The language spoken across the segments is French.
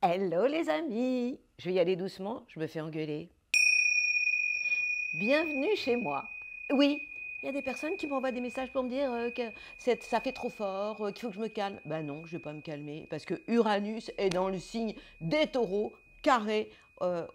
Hello les amis, je vais y aller doucement, je me fais engueuler. Bienvenue chez moi. Oui, il y a des personnes qui m'envoient des messages pour me dire que ça fait trop fort, qu'il faut que je me calme. Ben non, je ne vais pas me calmer parce que Uranus est dans le signe des taureaux, carré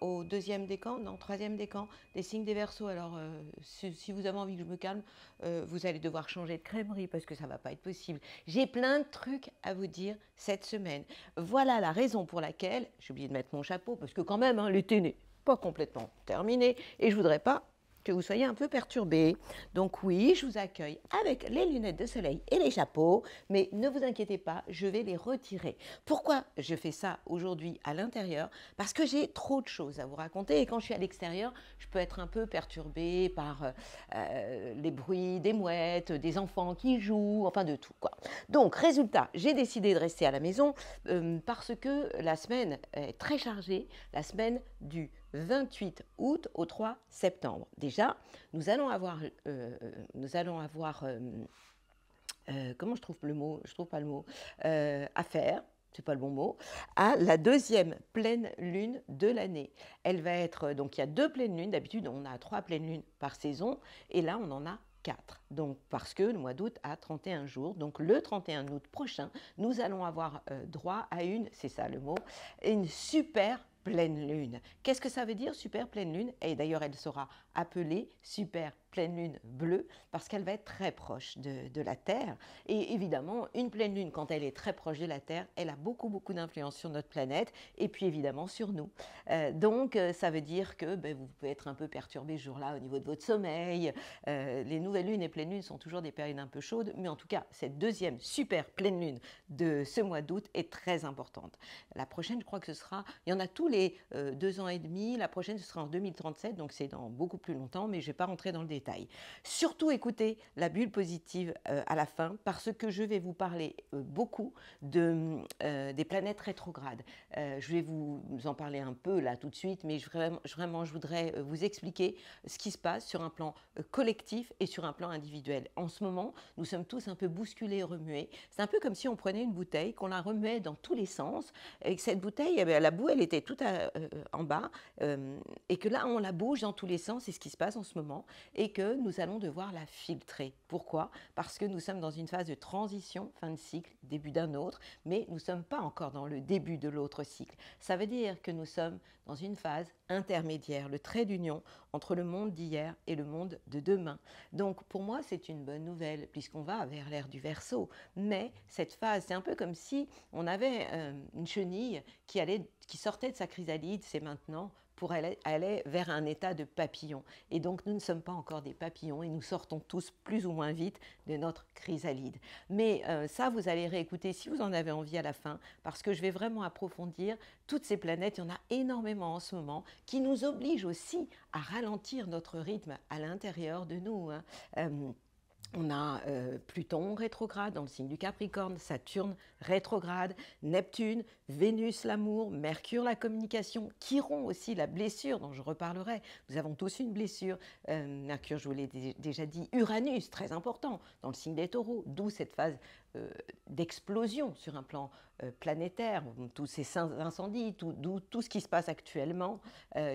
au deuxième décan, non, troisième décan, des signes des Verseaux. Alors, si vous avez envie que je me calme, vous allez devoir changer de crèmerie parce que ça ne va pas être possible. J'ai plein de trucs à vous dire cette semaine. Voilà la raison pour laquelle, j'ai oublié de mettre mon chapeau parce que quand même, hein, l'été n'est pas complètement terminé et je voudrais pas que vous soyez un peu perturbés. Donc oui, je vous accueille avec les lunettes de soleil et les chapeaux, mais ne vous inquiétez pas, je vais les retirer. Pourquoi je fais ça aujourd'hui à l'intérieur? Parce que j'ai trop de choses à vous raconter et quand je suis à l'extérieur, je peux être un peu perturbée par les bruits des mouettes, des enfants qui jouent, enfin de tout, quoi. Donc résultat, j'ai décidé de rester à la maison parce que la semaine est très chargée, la semaine du 28 août au 3 septembre. Déjà, nous allons avoir comment je trouve le mot? Je trouve pas le mot. Affaire, c'est pas le bon mot, à la deuxième pleine lune de l'année. Elle va être, donc il y a 2 pleines lunes, d'habitude on a 3 pleines lunes par saison, et là on en a 4. Donc parce que le mois d'août a 31 jours, donc le 31 août prochain, nous allons avoir droit à une, c'est ça le mot, une super pleine lune. Qu'est-ce que ça veut dire super pleine lune? Et d'ailleurs elle sera appelée super pleine lune bleue parce qu'elle va être très proche de la Terre. Et évidemment, une pleine lune, quand elle est très proche de la Terre, elle a beaucoup d'influence sur notre planète et puis évidemment sur nous. Donc ça veut dire que vous pouvez être un peu perturbé ce jour-là au niveau de votre sommeil. Les nouvelles lunes et pleines lunes sont toujours des périodes un peu chaudes, mais en tout cas, cette deuxième super pleine lune de ce mois d'août est très importante. La prochaine, je crois que ce sera, il y en a tous les 2 ans et demi, la prochaine ce sera en 2037, donc c'est dans beaucoup plus longtemps, mais je ne vais pas rentrer dans le détail. Surtout écoutez la bulle positive à la fin, parce que je vais vous parler beaucoup des planètes rétrogrades. Je vais vous en parler un peu là tout de suite, mais je voudrais vous expliquer ce qui se passe sur un plan collectif et sur un plan individuel. En ce moment, nous sommes tous un peu bousculés, remués. C'est un peu comme si on prenait une bouteille, qu'on la remuait dans tous les sens, et que cette bouteille, la boue, elle était tout en bas, et que là, on la bouge dans tous les sens, c'est ce qui se passe en ce moment, et que nous allons devoir la filtrer. Pourquoi? Parce que nous sommes dans une phase de transition, fin de cycle, début d'un autre, mais nous ne sommes pas encore dans le début de l'autre cycle. Ça veut dire que nous sommes dans une phase intermédiaire, le trait d'union entre le monde d'hier et le monde de demain. Donc pour moi, c'est une bonne nouvelle, puisqu'on va vers l'ère du Verseau. Mais cette phase, c'est un peu comme si on avait une chenille qui sortait de sa chrysalide, c'est maintenant, pour aller vers un état de papillon. Et donc, nous ne sommes pas encore des papillons et nous sortons tous plus ou moins vite de notre chrysalide. Mais ça, vous allez réécouter si vous en avez envie à la fin, parce que je vais vraiment approfondir toutes ces planètes. Il y en a énormément en ce moment qui nous obligent aussi à ralentir notre rythme à l'intérieur de nous. On a Pluton rétrograde dans le signe du Capricorne, Saturne rétrograde, Neptune, Vénus l'amour, Mercure la communication, Chiron aussi la blessure dont je reparlerai. Nous avons tous une blessure. Mercure, je vous l'ai déjà dit, Uranus, très important, dans le signe des taureaux, d'où cette phase d'explosion sur un plan planétaire, tous ces incendies, tout ce qui se passe actuellement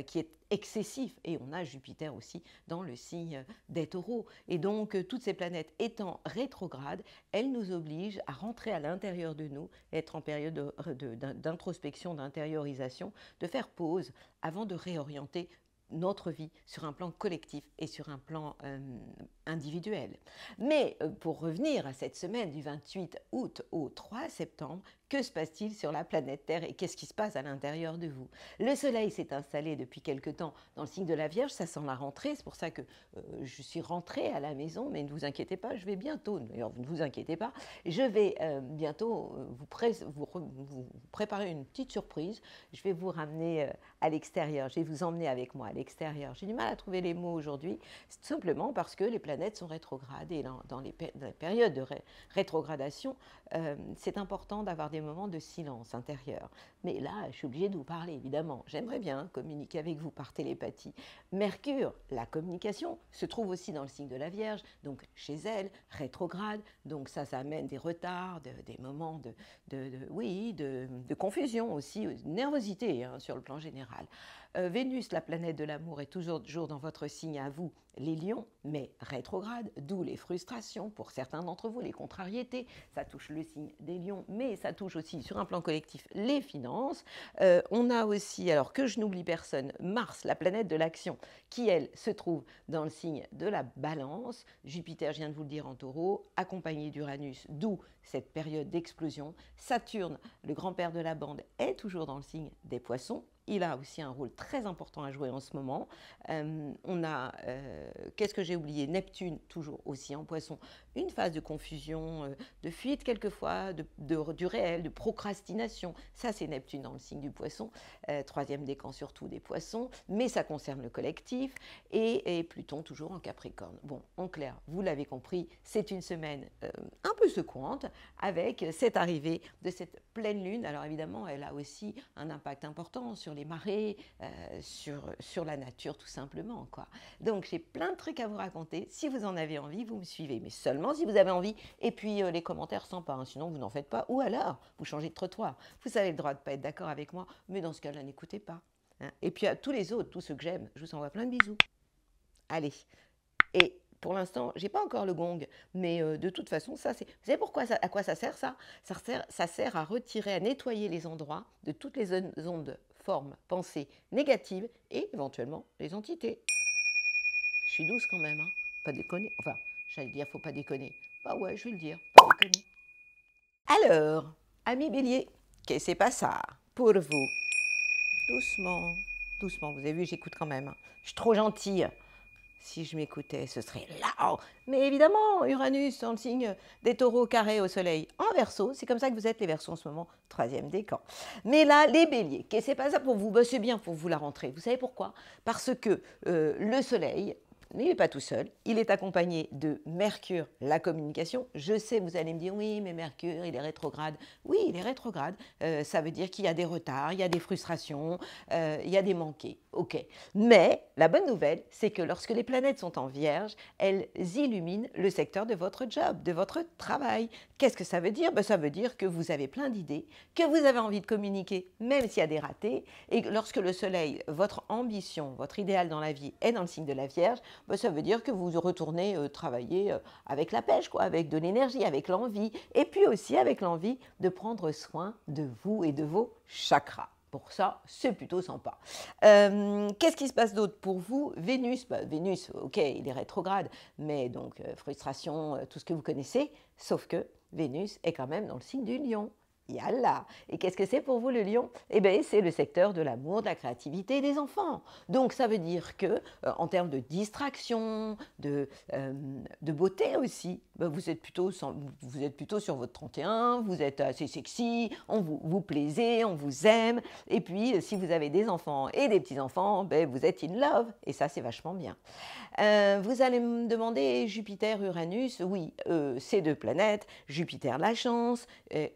qui est excessif. Et on a Jupiter aussi dans le signe des taureaux. Et donc, toutes ces planètes étant rétrogrades, elles nous obligent à rentrer à l'intérieur de nous, être en période d'introspection, d'intériorisation, de faire pause avant de réorienter notre vie sur un plan collectif et sur un plan individuel. Mais pour revenir à cette semaine du 28 août au 3 septembre, que se passe-t-il sur la planète Terre et qu'est-ce qui se passe à l'intérieur de vous? Le Soleil s'est installé depuis quelque temps dans le signe de la Vierge, ça sent la rentrée, c'est pour ça que je suis rentrée à la maison, mais ne vous inquiétez pas, je vais bientôt, d'ailleurs ne vous inquiétez pas, je vais bientôt vous préparer une petite surprise, je vais vous ramener à l'extérieur, je vais vous emmener avec moi à l'extérieur. J'ai du mal à trouver les mots aujourd'hui, c'est tout simplement parce que les planètes planètes sont rétrogrades. Et dans les périodes de rétrogradation, c'est important d'avoir des moments de silence intérieur. Mais là, je suis obligée de vous parler, évidemment. J'aimerais bien communiquer avec vous par télépathie. Mercure, la communication, se trouve aussi dans le signe de la Vierge, donc chez elle, rétrograde. Donc ça amène des retards, des moments de confusion aussi, de nervosité sur le plan général. Vénus, la planète de l'amour, est toujours dans votre signe à vous, les lions, mais rétrograde, d'où les frustrations pour certains d'entre vous, les contrariétés. Ça touche le signe des lions, mais ça touche aussi sur un plan collectif les finances. On a aussi, alors que je n'oublie personne, Mars, la planète de l'action, qui elle se trouve dans le signe de la balance. Jupiter, je viens de vous le dire, en taureau, accompagné d'Uranus, d'où cette période d'explosion. Saturne, le grand-père de la bande, est toujours dans le signe des poissons. Il a aussi un rôle très important à jouer en ce moment. On a, qu'est-ce que j'ai oublié? Neptune, toujours aussi en poisson. Une phase de confusion, de fuite quelquefois, du réel, de procrastination. Ça, c'est Neptune dans le signe du poisson. Troisième décan surtout des poissons. Mais ça concerne le collectif. Et Pluton toujours en Capricorne. Bon, en clair, vous l'avez compris, c'est une semaine un peu secouante avec cette arrivée de cette pleine lune. Alors évidemment, elle a aussi un impact important sur les marées, sur la nature tout simplement, quoi. Donc j'ai plein de trucs à vous raconter. Si vous en avez envie, vous me suivez, mais seulement si vous avez envie. Et puis les commentaires sympas, hein, sinon vous n'en faites pas. Ou alors, vous changez de trottoir. Vous avez le droit de ne pas être d'accord avec moi, mais dans ce cas-là, n'écoutez pas. Hein. Et puis à tous les autres, tous ceux que j'aime, je vous envoie plein de bisous. Allez. Et pour l'instant, je n'ai pas encore le gong, mais de toute façon, ça c'est... Vous savez pourquoi à quoi ça sert ça sert à retirer, à nettoyer les endroits de toutes les ondes, formes, pensées négatives et éventuellement les entités. Je suis douce quand même, hein. Pas déconner. Enfin, j'allais dire, faut pas déconner. Bah ouais, je vais le dire, pas déconner. Alors, amis bélier, qu'est-ce que c'est pas ça pour vous? Doucement, doucement. Vous avez vu, j'écoute quand même. Hein. Je suis trop gentille. Si je m'écoutais, ce serait là. Mais évidemment, Uranus dans le signe des taureaux carrés au soleil en Verseau. C'est comme ça que vous êtes les Verseaux en ce moment, troisième décan. Mais là, les béliers, qu'est-ce que c'est pas ça pour vous? Ben, c'est bien pour vous la rentrée. Vous savez pourquoi? Parce que le soleil, il n'est pas tout seul, il est accompagné de Mercure, la communication. Je sais, vous allez me dire, oui, mais Mercure, il est rétrograde. Oui, il est rétrograde. Ça veut dire qu'il y a des retards, il y a des frustrations, il y a des manqués. Ok. Mais la bonne nouvelle, c'est que lorsque les planètes sont en Vierge, elles illuminent le secteur de votre job, de votre travail. Qu'est-ce que ça veut dire? Ben, ça veut dire que vous avez plein d'idées, que vous avez envie de communiquer, même s'il y a des ratés. Et lorsque le soleil, votre ambition, votre idéal dans la vie est dans le signe de la Vierge, ben, ça veut dire que vous retournez travailler avec la pêche, quoi, avec de l'énergie, avec l'envie, et puis aussi avec l'envie de prendre soin de vous et de vos chakras. Pour ça, c'est plutôt sympa. Qu'est-ce qui se passe d'autre pour vous? Vénus, Vénus, ok, il est rétrograde, mais donc frustration, tout ce que vous connaissez, sauf que Vénus est quand même dans le signe du Lion. Yalla. Et qu'est-ce que c'est pour vous le lion? Eh bien, c'est le secteur de l'amour, de la créativité et des enfants. Donc, ça veut dire que, en termes de distraction, de beauté aussi, ben, vous êtes plutôt sur votre 31, vous êtes assez sexy, vous plaisez, on vous aime. Et puis, si vous avez des enfants et des petits-enfants, ben, vous êtes in love. Et ça, c'est vachement bien. Vous allez me demander Jupiter, Uranus. Oui, ces deux planètes, Jupiter la chance,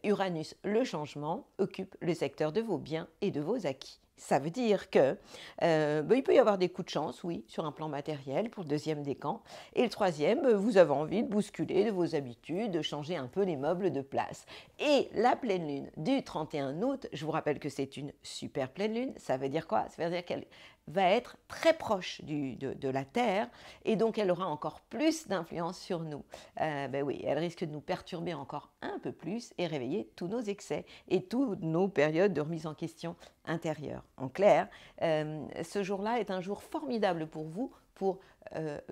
Uranus le changement, occupe le secteur de vos biens et de vos acquis. Ça veut dire que il peut y avoir des coups de chance, oui, sur un plan matériel pour le deuxième décan. Et le troisième, vous avez envie de bousculer de vos habitudes, de changer un peu les meubles de place. Et la pleine lune du 31 août, je vous rappelle que c'est une super pleine lune, ça veut dire quoi? Ça veut dire qu'elle va être très proche de la Terre et donc elle aura encore plus d'influence sur nous. Ben oui, elle risque de nous perturber encore un peu plus et réveiller tous nos excès et toutes nos périodes de remise en question intérieure. En clair, ce jour-là est un jour formidable pour vous pour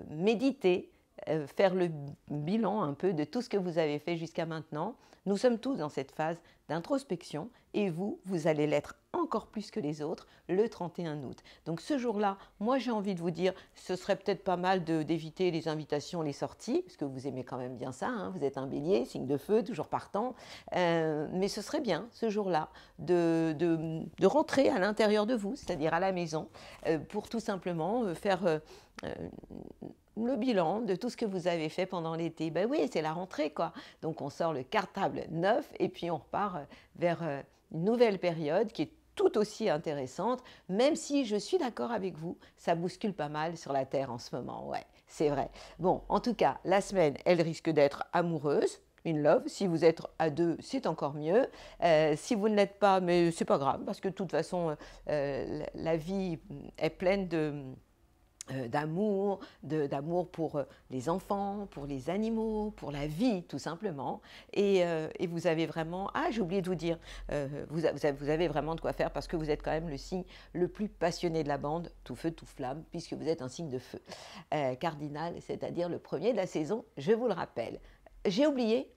méditer, faire le bilan un peu de tout ce que vous avez fait jusqu'à maintenant. Nous sommes tous dans cette phase d'introspection et vous, vous allez l'être encore plus que les autres le 31 août. Donc ce jour-là, moi j'ai envie de vous dire, ce serait peut-être pas mal d'éviter les invitations, les sorties, parce que vous aimez quand même bien ça, hein, vous êtes un bélier, signe de feu, toujours partant, mais ce serait bien ce jour-là de rentrer à l'intérieur de vous, c'est-à-dire à la maison, pour tout simplement faire le bilan de tout ce que vous avez fait pendant l'été. Ben oui, c'est la rentrée, quoi. Donc on sort le cartable neuf et puis on repart vers une nouvelle période qui est tout aussi intéressante, même si je suis d'accord avec vous, ça bouscule pas mal sur la Terre en ce moment, ouais, c'est vrai. Bon, en tout cas, la semaine, elle risque d'être amoureuse, une love. Si vous êtes à deux, c'est encore mieux. Si vous ne l'êtes pas, mais c'est pas grave, parce que de toute façon, la vie est pleine d'amour pour les enfants, pour les animaux, pour la vie tout simplement. Et vous avez vraiment, j'ai oublié de vous dire, vous avez vraiment de quoi faire parce que vous êtes quand même le signe le plus passionné de la bande, tout feu, tout flamme, puisque vous êtes un signe de feu. Cardinal, c'est-à-dire le premier de la saison, je vous le rappelle. J'ai oublié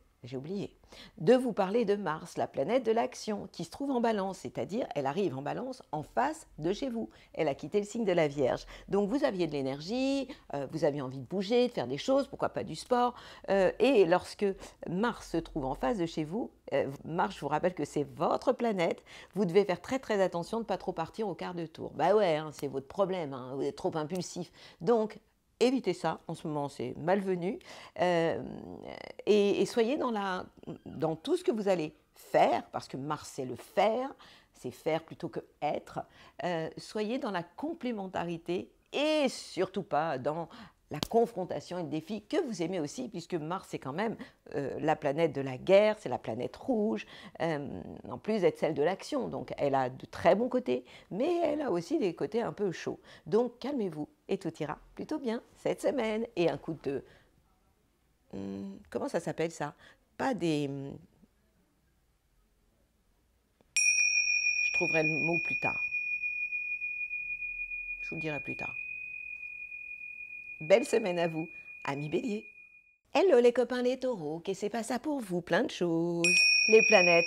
de vous parler de Mars, la planète de l'action, qui se trouve en balance, c'est-à-dire elle arrive en balance en face de chez vous. Elle a quitté le signe de la Vierge. Donc vous aviez de l'énergie, vous aviez envie de bouger, de faire des choses, pourquoi pas du sport. Et lorsque Mars se trouve en face de chez vous, Mars, je vous rappelle que c'est votre planète, vous devez faire très très attention de ne pas trop partir au quart de tour. Bah ouais, hein, c'est votre problème, hein, vous êtes trop impulsif. Donc, évitez ça, en ce moment c'est malvenu, et soyez dans tout ce que vous allez faire, parce que Mars c'est le faire, c'est faire plutôt que être, soyez dans la complémentarité et surtout pas dans la confrontation et le défi que vous aimez aussi, puisque Mars c'est quand même la planète de la guerre, c'est la planète rouge, en plus d'être celle de l'action, donc elle a de très bons côtés, mais elle a aussi des côtés un peu chauds. Donc calmez-vous et tout ira plutôt bien cette semaine. Et un coup de... comment ça s'appelle ça? Pas des... je trouverai le mot plus tard. Je vous le dirai plus tard. Belle semaine à vous, amis bélier. Hello les copains les taureaux, qu'est-ce que c'est pas ça pour vous? Plein de choses. Les planètes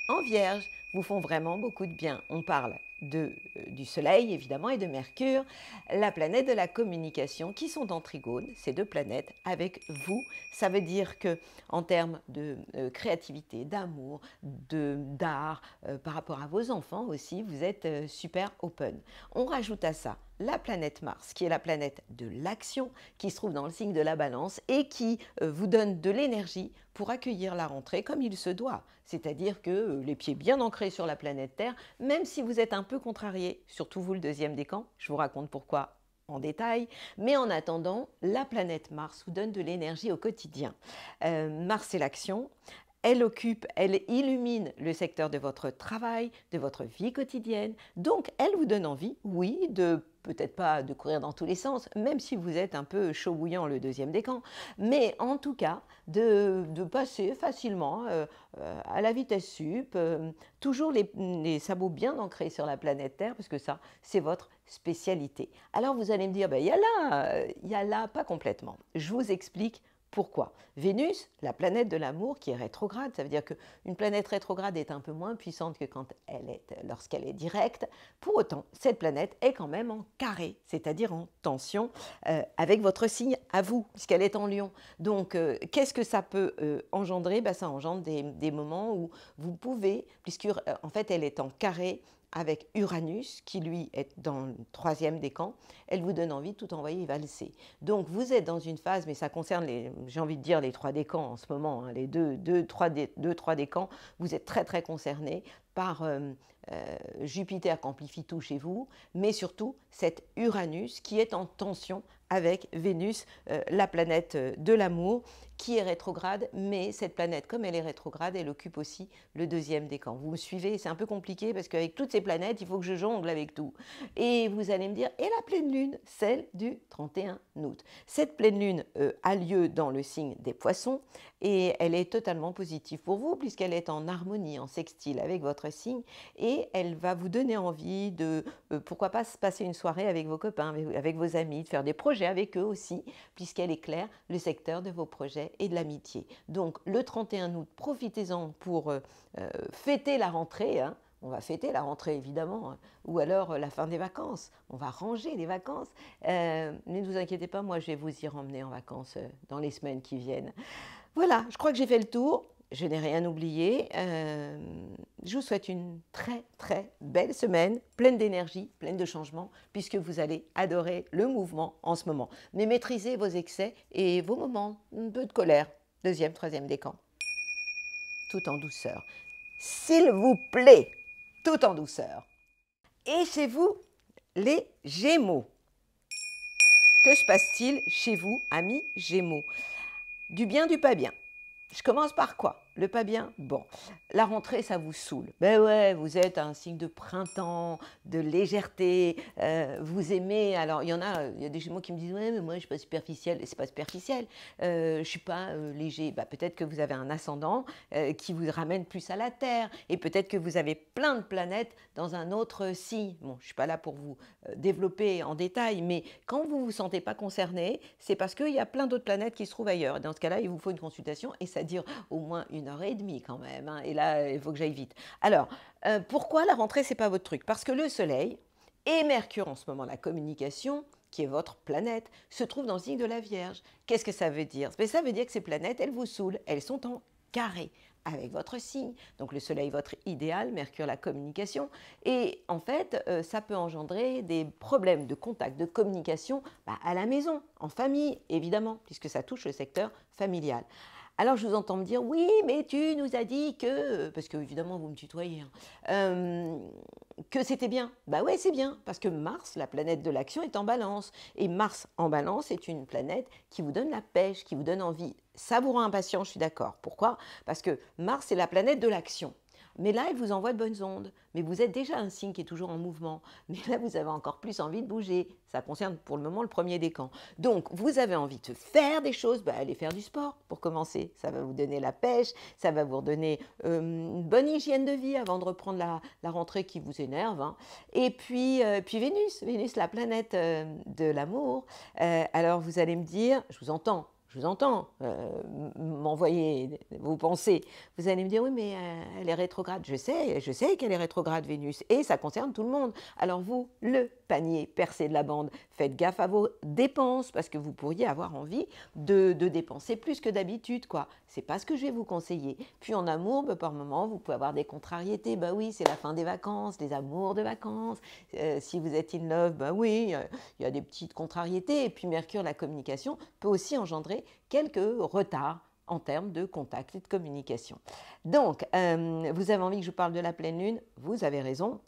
en vierge vous font vraiment beaucoup de bien. On parle du Soleil évidemment et de Mercure, la planète de la communication qui sont en trigone, ces deux planètes avec vous. Ça veut dire que en termes de créativité, d'amour, d'art, par rapport à vos enfants aussi, vous êtes super open. On rajoute à ça la planète Mars, qui est la planète de l'action, qui se trouve dans le signe de la Balance et qui vous donne de l'énergie pour accueillir la rentrée comme il se doit. C'est-à-dire que les pieds bien ancrés sur la planète Terre, même si vous êtes un peu contrarié, surtout vous le deuxième décan, je vous raconte pourquoi en détail, mais en attendant, la planète Mars vous donne de l'énergie au quotidien. Mars, c'est l'action. Elle illumine le secteur de votre travail, de votre vie quotidienne. Donc, elle vous donne envie, oui, peut-être pas de courir dans tous les sens, même si vous êtes un peu chaud bouillant le deuxième décan, mais en tout cas, de passer facilement à la vitesse sup, toujours les sabots bien ancrés sur la planète Terre, parce que ça, c'est votre spécialité. Alors, vous allez me dire, il y a là, pas complètement. Je vous explique pourquoi? Vénus, la planète de l'amour qui est rétrograde, ça veut dire qu'une planète rétrograde est un peu moins puissante que lorsqu'elle est directe. Pour autant, cette planète est quand même en carré, c'est-à-dire en tension avec votre signe à vous, puisqu'elle est en Lion. Donc, qu'est-ce que ça peut engendrer? Ça engendre des moments où vous pouvez, puisque en fait, elle est en carré avec Uranus, qui lui est dans le troisième décan, elle vous donne envie de tout envoyer valser. Donc vous êtes dans une phase, mais ça concerne, j'ai envie de dire, les trois décans en ce moment, hein, les deux, trois décans, vous êtes très très concernés par Jupiter qui amplifie tout chez vous, mais surtout cet Uranus qui est en tension avec Vénus, la planète de l'amour, qui est rétrograde, mais cette planète, comme elle est rétrograde, elle occupe aussi le deuxième décan. Vous me suivez? C'est un peu compliqué parce qu'avec toutes ces planètes, il faut que je jongle avec tout. Et vous allez me dire, et la pleine lune, celle du 31 août. Cette pleine lune a lieu dans le signe des Poissons, et elle est totalement positive pour vous puisqu'elle est en harmonie, en sextile avec votre signe et elle va vous donner envie de, pourquoi pas, se passer une soirée avec vos copains, avec vos amis, de faire des projets avec eux aussi puisqu'elle éclaire le secteur de vos projets et de l'amitié. Donc le 31 août, profitez-en pour fêter la rentrée, hein. On va fêter la rentrée, évidemment, hein, ou alors la fin des vacances. On va ranger les vacances. Ne vous inquiétez pas, moi, je vais vous y emmener en vacances dans les semaines qui viennent. Voilà, je crois que j'ai fait le tour. Je n'ai rien oublié. Je vous souhaite une très, très belle semaine, pleine d'énergie, pleine de changements, puisque vous allez adorer le mouvement en ce moment. Mais maîtrisez vos excès et vos moments, un peu de colère. Deuxième, troisième décan. Tout en douceur. S'il vous plaît, tout en douceur. Et chez vous, les Gémeaux. Que se passe-t-il chez vous, amis Gémeaux? Du bien, du pas bien. Je commence par quoi? Le pas bien? Bon, la rentrée, ça vous saoule. Ben ouais, vous êtes un signe de printemps, de légèreté, vous aimez... Alors, il y a des Gémeaux qui me disent « Ouais, mais moi, je ne suis pas superficielle. » Et c'est pas superficiel. Je ne suis pas léger. Bah, peut-être que vous avez un ascendant qui vous ramène plus à la Terre. Et peut-être que vous avez plein de planètes dans un autre signe. Bon, je ne suis pas là pour vous développer en détail, mais quand vous ne vous sentez pas concerné, c'est parce qu'il y a plein d'autres planètes qui se trouvent ailleurs. Et dans ce cas-là, il vous faut une consultation et ça dure au moins 1 h 30 quand même, hein, et là, il faut que j'aille vite. Alors, pourquoi la rentrée, c'est pas votre truc? Parce que le Soleil et Mercure, en ce moment, la communication, qui est votre planète, se trouve dans le signe de la Vierge. Qu'est-ce que ça veut dire? Ça veut dire que ces planètes, elles vous saoulent, elles sont en carré avec votre signe. Donc le Soleil, votre idéal, Mercure, la communication. Et en fait, ça peut engendrer des problèmes de contact, de communication à la maison, en famille, évidemment, puisque ça touche le secteur familial. Alors je vous entends me dire, oui, mais tu nous as dit que, parce que évidemment vous me tutoyez, hein, que c'était bien. Bah ouais, c'est bien, parce que Mars, la planète de l'action, est en balance. Et Mars en balance est une planète qui vous donne la pêche, qui vous donne envie. Ça vous rend impatient, je suis d'accord. Pourquoi? Parce que Mars, c'est la planète de l'action. Mais là, elle vous envoie de bonnes ondes. Mais vous êtes déjà un signe qui est toujours en mouvement. Mais là, vous avez encore plus envie de bouger. Ça concerne pour le moment le premier décan. Donc, vous avez envie de faire des choses, allez faire du sport pour commencer. Ça va vous donner la pêche, ça va vous redonner une bonne hygiène de vie avant de reprendre la rentrée qui vous énerve, hein. Et puis Vénus, la planète de l'amour. Alors, vous allez me dire, je vous entends m'envoyer vos pensées. Vous allez me dire, oui, mais elle est rétrograde. Je sais qu'elle est rétrograde, Vénus, et ça concerne tout le monde. Alors vous, le panier percé de la bande, faites gaffe à vos dépenses, parce que vous pourriez avoir envie de dépenser plus que d'habitude, quoi. C'est pas ce que je vais vous conseiller. Puis en amour, par moment, vous pouvez avoir des contrariétés. Bah oui, c'est la fin des vacances, des amours de vacances. Si vous êtes in love, bah oui, il y a des petites contrariétés. Et puis Mercure, la communication, peut aussi engendrer quelques retards en termes de contact et de communication. Donc, vous avez envie que je vous parle de la pleine lune? Vous avez raison.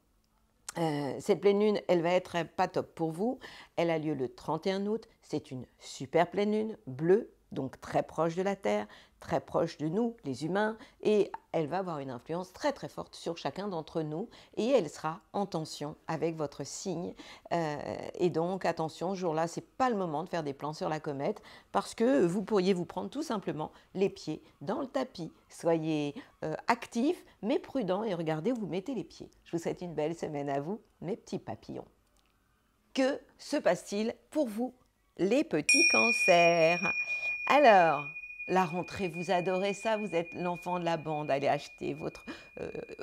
Cette pleine lune, elle va être pas top pour vous. Elle a lieu le 31 août. C'est une super pleine lune bleue, donc très proche de la Terre, très proche de nous, les humains, et elle va avoir une influence très très forte sur chacun d'entre nous, et elle sera en tension avec votre signe. Et donc attention, ce jour-là, c'est pas le moment de faire des plans sur la comète, parce que vous pourriez vous prendre tout simplement les pieds dans le tapis. Soyez actifs, mais prudents, et regardez où vous mettez les pieds. Je vous souhaite une belle semaine à vous, mes petits papillons. Que se passe-t-il pour vous, les petits cancers? Alors, la rentrée, vous adorez ça, vous êtes l'enfant de la bande, allez acheter votre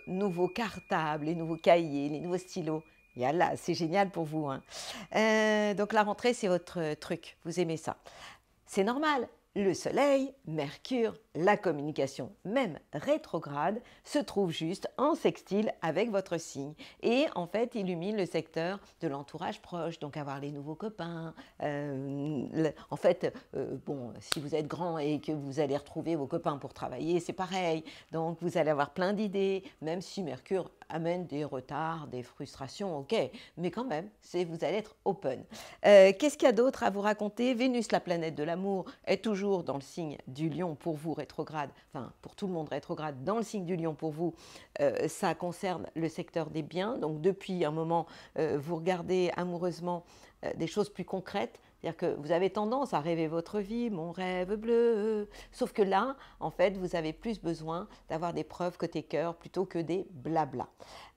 nouveau cartable, les nouveaux cahiers, les nouveaux stylos. Yallah, c'est génial pour vous, hein. Donc la rentrée, c'est votre truc, vous aimez ça. C'est normal. Le Soleil, Mercure, la communication, même rétrograde, se trouve juste en sextile avec votre signe et en fait illumine le secteur de l'entourage proche, donc avoir les nouveaux copains. En fait, bon, si vous êtes grand et que vous allez retrouver vos copains pour travailler, c'est pareil. Donc vous allez avoir plein d'idées, même si Mercure amène des retards, des frustrations, ok, mais quand même, vous allez être open. Qu'est-ce qu'il y a d'autre à vous raconter? Vénus, la planète de l'amour, est toujours dans le signe du Lion pour vous, rétrograde, enfin pour tout le monde rétrograde, dans le signe du Lion pour vous, ça concerne le secteur des biens, donc depuis un moment, vous regardez amoureusement des choses plus concrètes, C'est-à-dire que vous avez tendance à rêver votre vie, mon rêve bleu. Sauf que là, en fait, vous avez plus besoin d'avoir des preuves côté cœur plutôt que des blabla.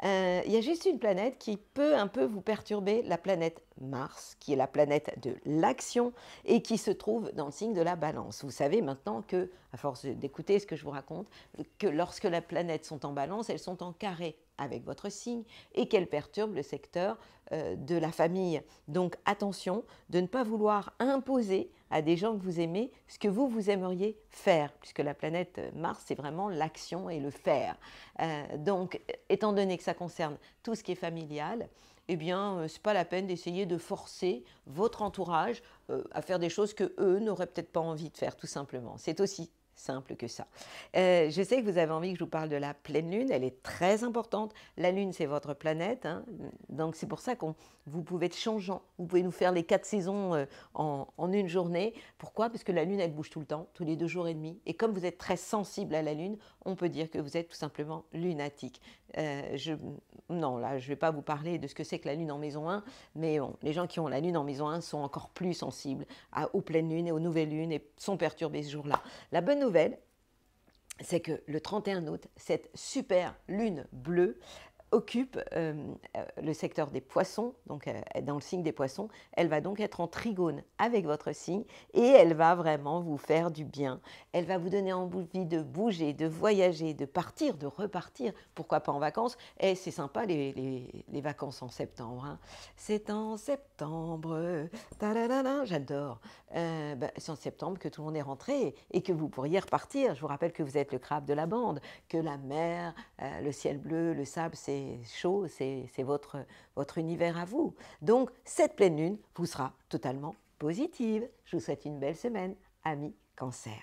Il y a juste une planète qui peut un peu vous perturber, la planète Mars, qui est la planète de l'action et qui se trouve dans le signe de la Balance. Vous savez maintenant que, à force d'écouter ce que je vous raconte, que lorsque les planètes sont en Balance, elles sont en carré avec votre signe et qu'elles perturbent le secteur de la famille. Donc attention de ne pas vouloir imposer à des gens que vous aimez ce que vous aimeriez faire, puisque la planète Mars, c'est vraiment l'action et le faire. Donc, étant donné que ça concerne tout ce qui est familial, eh bien, ce n'est pas la peine d'essayer de forcer votre entourage à faire des choses que eux n'auraient peut-être pas envie de faire, tout simplement. C'est aussi simple que ça. Je sais que vous avez envie que je vous parle de la pleine lune, elle est très importante. La lune, c'est votre planète, hein, donc c'est pour ça que vous pouvez être changeant. Vous pouvez nous faire les 4 saisons en une journée. Pourquoi? Parce que la lune, elle bouge tout le temps, tous les 2 jours et demi. Et comme vous êtes très sensible à la lune, on peut dire que vous êtes tout simplement lunatique. Non, là, je ne vais pas vous parler de ce que c'est que la lune en maison 1, mais bon, les gens qui ont la lune en maison 1 sont encore plus sensibles aux pleines lunes et aux nouvelles lunes et sont perturbés ce jour-là. La bonne nouvelle, c'est que le 31 août, cette super lune bleue occupe le secteur des poissons, donc dans le signe des poissons, elle va donc être en trigone avec votre signe et elle va vraiment vous faire du bien. Elle va vous donner envie de bouger, de voyager, de partir, de repartir, pourquoi pas en vacances. Et c'est sympa les vacances en septembre. Hein. C'est en septembre, j'adore. C'est en septembre que tout le monde est rentré et que vous pourriez repartir. Je vous rappelle que vous êtes le crabe de la bande, que la mer, le ciel bleu, le sable, c'est chaud, c'est votre univers à vous. Donc, cette pleine lune vous sera totalement positive. Je vous souhaite une belle semaine, amis Cancer.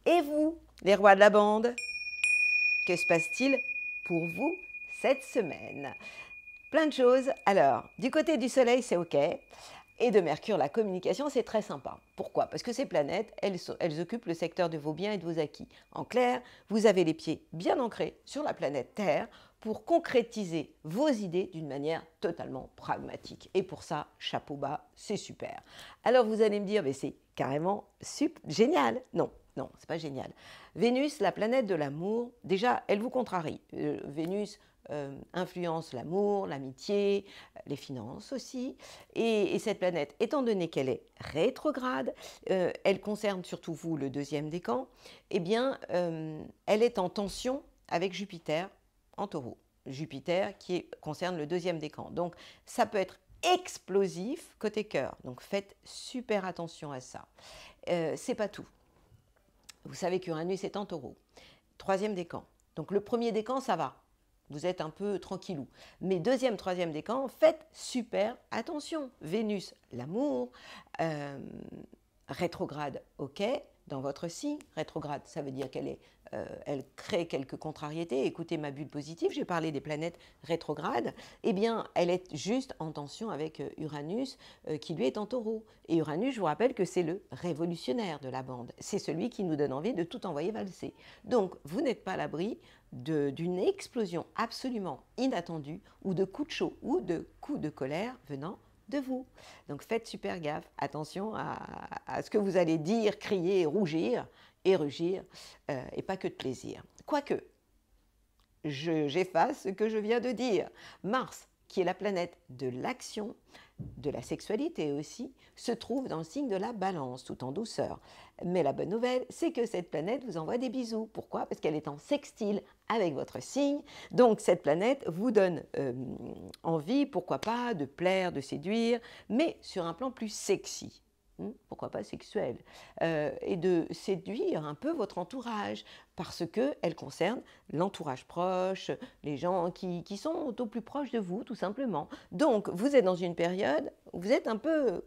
Et vous, les rois de la bande, que se passe-t-il pour vous cette semaine? Plein de choses. Alors, du côté du Soleil, c'est OK. Et de Mercure, la communication, c'est très sympa. Pourquoi? Parce que ces planètes, elles occupent le secteur de vos biens et de vos acquis. En clair, vous avez les pieds bien ancrés sur la planète Terre pour concrétiser vos idées d'une manière totalement pragmatique. Et pour ça, chapeau bas, c'est super. Alors vous allez me dire, mais c'est carrément génial. Non, non, c'est pas génial. Vénus, la planète de l'amour, déjà, elle vous contrarie. Vénus influence l'amour, l'amitié, les finances aussi. Et cette planète, étant donné qu'elle est rétrograde, elle concerne surtout vous, le 2e décan, eh bien, elle est en tension avec Jupiter en taureau. Jupiter qui concerne le 2e décan. Donc, ça peut être explosif côté cœur. Donc, faites super attention à ça. C'est pas tout. Vous savez qu'Uranus est en taureau. 3e décan. Donc, le 1er décan, ça va. Vous êtes un peu tranquillou. Mais 2e, 3e décan, faites super attention. Vénus, l'amour, rétrograde, ok, dans votre signe. Rétrograde, ça veut dire elle crée quelques contrariétés. Écoutez ma bulle positive, j'ai parlé des planètes rétrogrades. Eh bien, elle est juste en tension avec Uranus, qui lui est en taureau. Et Uranus, je vous rappelle que c'est le révolutionnaire de la bande. C'est celui qui nous donne envie de tout envoyer valser. Donc, vous n'êtes pas à l'abri d'une explosion absolument inattendue ou de coups de chaud ou de coups de colère venant de vous. Donc faites super gaffe, attention à ce que vous allez dire, crier, rougir et rugir, et pas que de plaisir. Quoique, j'efface ce que je viens de dire. Mars, qui est la planète de l'action, de la sexualité aussi, se trouve dans le signe de la Balance, tout en douceur. Mais la bonne nouvelle, c'est que cette planète vous envoie des bisous. Pourquoi? Parce qu'elle est en sextile avec votre signe. Donc cette planète vous donne envie, pourquoi pas, de plaire, de séduire, mais sur un plan plus sexy. Pourquoi pas sexuel, et de séduire un peu votre entourage, parce qu'elle concerne l'entourage proche, les gens qui sont au plus proches de vous, tout simplement. Donc, vous êtes dans une période où vous êtes un peu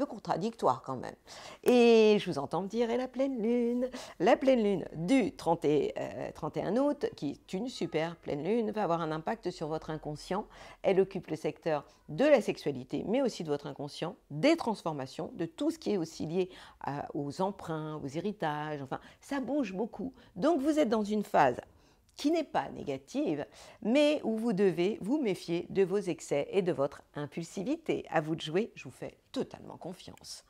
contradictoire quand même. Et je vous entends me dire, et la pleine lune du 31 août, qui est une super pleine lune, va avoir un impact sur votre inconscient. Elle occupe le secteur de la sexualité, mais aussi de votre inconscient, des transformations, de tout ce qui est aussi lié aux emprunts, aux héritages, enfin, ça bouge beaucoup. Donc vous êtes dans une phase qui n'est pas négative, mais où vous devez vous méfier de vos excès et de votre impulsivité. À vous de jouer, je vous fais totalement confiance.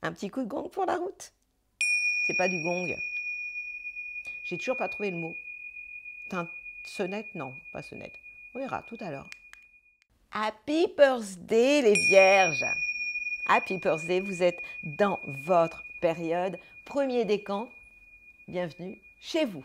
Un petit coup de gong pour la route. C'est pas du gong. J'ai toujours pas trouvé le mot. Sonnette? Non, pas sonnette. On verra tout à l'heure. Happy birthday les vierges! Happy birthday, vous êtes dans votre période. Premier décan, bienvenue chez vous.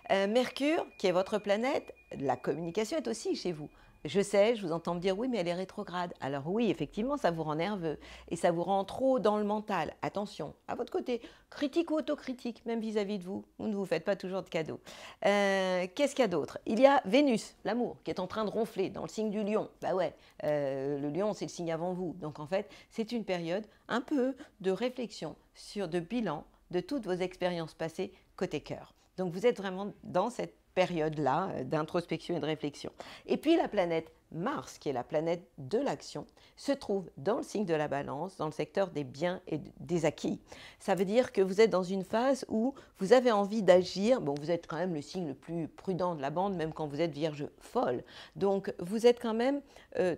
Mercure, qui est votre planète, la communication est aussi chez vous. Je sais, je vous entends me dire oui, mais elle est rétrograde. Alors oui, effectivement, ça vous rend nerveux et ça vous rend trop dans le mental. Attention, à votre côté, critique ou autocritique, même vis-à-vis de vous. Vous ne vous faites pas toujours de cadeaux. Qu'est-ce qu'il y a d'autre? Il y a Vénus, l'amour, qui est en train de ronfler dans le signe du lion. Bah ouais, le lion, c'est le signe avant vous. Donc en fait, c'est une période un peu de réflexion, de bilan de toutes vos expériences passées côté cœur. Donc vous êtes vraiment dans cette période-là d'introspection et de réflexion. Et puis la planète Mars, qui est la planète de l'action, se trouve dans le signe de la Balance, dans le secteur des biens et des acquis. Ça veut dire que vous êtes dans une phase où vous avez envie d'agir. Bon, vous êtes quand même le signe le plus prudent de la bande, même quand vous êtes Vierge folle. Donc vous êtes quand même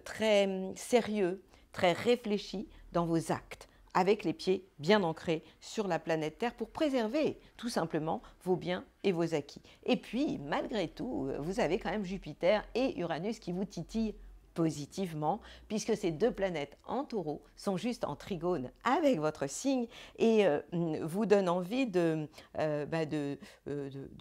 très sérieux, très réfléchi dans vos actes, avec les pieds bien ancrés sur la planète Terre pour préserver tout simplement vos biens et vos acquis. Et puis, malgré tout, vous avez quand même Jupiter et Uranus qui vous titillent positivement, puisque ces deux planètes en taureau sont juste en trigone avec votre signe et vous donnent envie de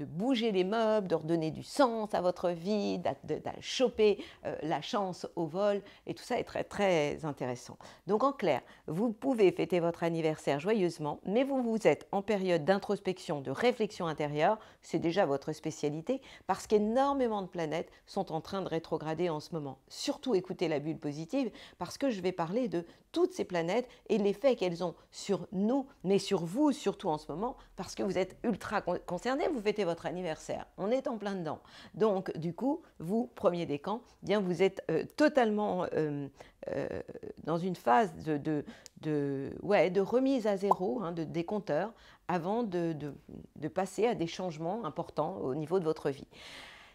bouger les meubles, de redonner du sens à votre vie, de choper la chance au vol, et tout ça est très très intéressant. Donc en clair, vous pouvez fêter votre anniversaire joyeusement, mais vous êtes en période d'introspection, de réflexion intérieure, c'est déjà votre spécialité, parce qu'énormément de planètes sont en train de rétrograder en ce moment. Surtout écoutez la bulle positive, parce que je vais parler de toutes ces planètes et l'effet qu'elles ont sur nous, mais sur vous surtout en ce moment, parce que vous êtes ultra concernés, vous fêtez votre anniversaire, on est en plein dedans. Donc du coup, vous, premier décan, bien vous êtes totalement dans une phase de remise à zéro, des compteurs, avant de passer à des changements importants au niveau de votre vie.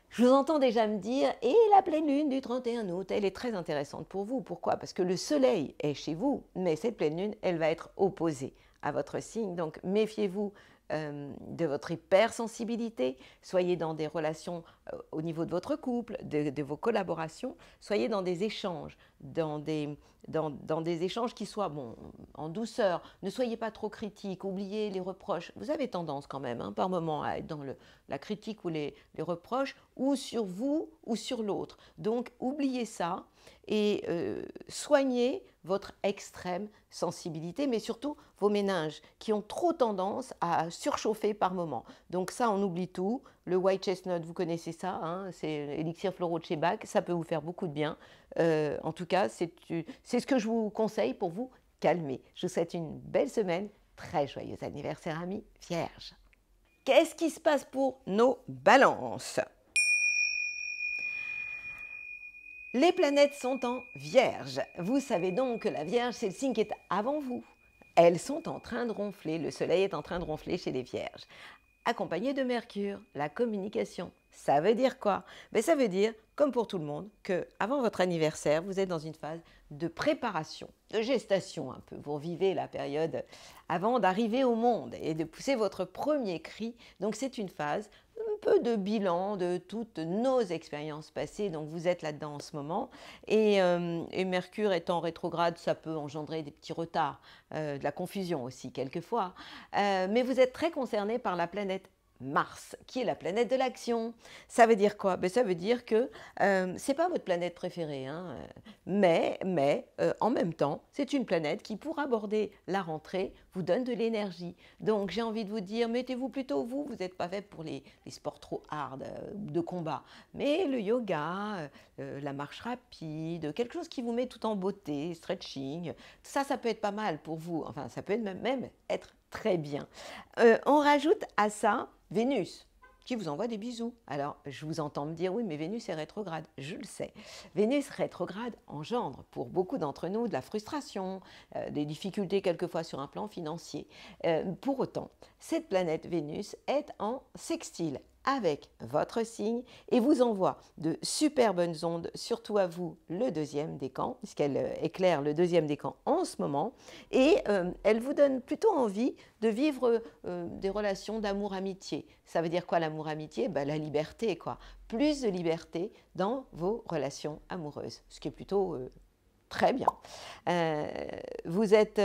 Je vous entends déjà me dire, et la pleine lune du 31 août, elle est très intéressante pour vous. Pourquoi? Parce que le soleil est chez vous, mais cette pleine lune, elle va être opposée à votre signe. Donc méfiez-vous de votre hypersensibilité, soyez dans des relations au niveau de votre couple, de vos collaborations, soyez dans des échanges, dans des échanges qui soient en douceur, ne soyez pas trop critiques, oubliez les reproches. Vous avez tendance quand même par moment à être dans la critique ou les reproches, ou sur vous ou sur l'autre. Donc oubliez ça et soignez votre extrême sensibilité, mais surtout vos méninges qui ont trop tendance à surchauffer par moment. Donc ça, on oublie tout. Le white chestnut, vous connaissez ça, c'est élixir floraux de chez Bach, ça peut vous faire beaucoup de bien. En tout cas, c'est ce que je vous conseille pour vous calmer. Je vous souhaite une belle semaine. Très joyeux anniversaire, amis Vierge. Qu'est-ce qui se passe pour nos balances? Les planètes sont en Vierge. Vous savez donc que la Vierge, c'est le signe qui est avant vous. Elles sont en train de ronfler, le soleil est en train de ronfler chez les Vierges. Accompagné de Mercure, la communication. Ça veut dire quoi? Ça veut dire, comme pour tout le monde, qu'avant votre anniversaire, vous êtes dans une phase de préparation, de gestation un peu. Vous vivez la période avant d'arriver au monde et de pousser votre premier cri. Donc c'est une phase un peu de bilan de toutes nos expériences passées, donc vous êtes là-dedans en ce moment. Et Mercure étant rétrograde, ça peut engendrer des petits retards, de la confusion aussi quelquefois. Mais vous êtes très concerné par la planète Mars, qui est la planète de l'action. Ça veut dire quoi? Ça veut dire que ce n'est pas votre planète préférée, mais en même temps, c'est une planète qui, pour aborder la rentrée, vous donne de l'énergie. Donc j'ai envie de vous dire, mettez-vous plutôt vous n'êtes pas fait pour les sports trop hard de combat, mais le yoga, la marche rapide, quelque chose qui vous met tout en beauté, stretching, ça peut être pas mal pour vous, enfin ça peut même être très bien. On rajoute à ça Vénus, qui vous envoie des bisous. Alors, je vous entends me dire, oui, mais Vénus est rétrograde. Je le sais. Vénus rétrograde engendre pour beaucoup d'entre nous de la frustration, des difficultés quelquefois sur un plan financier. Pour autant, cette planète Vénus est en sextile avec votre signe et vous envoie de super bonnes ondes, surtout à vous, le deuxième décan, puisqu'elle éclaire le deuxième décan en ce moment. Et elle vous donne plutôt envie de vivre des relations d'amour-amitié. Ça veut dire quoi l'amour-amitié? Ben, la liberté, quoi. Plus de liberté dans vos relations amoureuses, ce qui est plutôt très bien. Vous êtes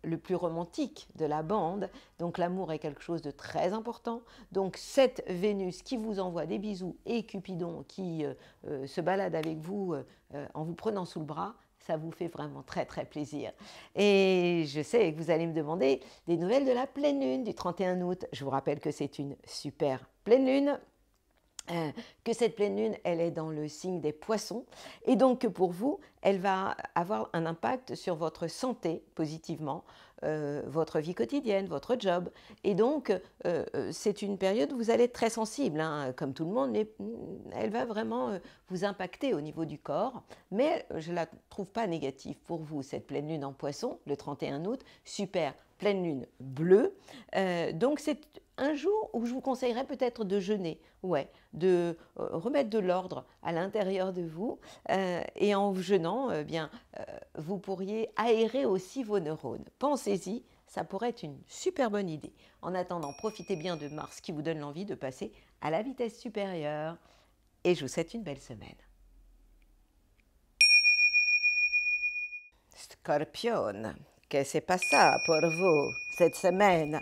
le plus romantique de la bande, donc l'amour est quelque chose de très important. Donc cette Vénus qui vous envoie des bisous et Cupidon qui se balade avec vous en vous prenant sous le bras, ça vous fait vraiment très très plaisir. Et je sais que vous allez me demander des nouvelles de la pleine lune du 31 août. Je vous rappelle que c'est une super pleine lune. Que cette pleine lune, elle est dans le signe des poissons et donc que pour vous, elle va avoir un impact sur votre santé positivement, votre vie quotidienne, votre job. Et donc, c'est une période où vous allez être très sensible, hein, comme tout le monde, mais elle va vraiment vous impacter au niveau du corps. Mais je ne la trouve pas négative pour vous, cette pleine lune en poisson, le 31 août, super pleine lune bleue. Donc, c'est un jour où je vous conseillerais peut-être de jeûner, ouais, de remettre de l'ordre à l'intérieur de vous et en jeûnant, vous pourriez aérer aussi vos neurones. Pensez-y, ça pourrait être une super bonne idée. En attendant, profitez bien de Mars qui vous donne l'envie de passer à la vitesse supérieure et je vous souhaite une belle semaine. Scorpion, que c'est pas ça pour vous cette semaine?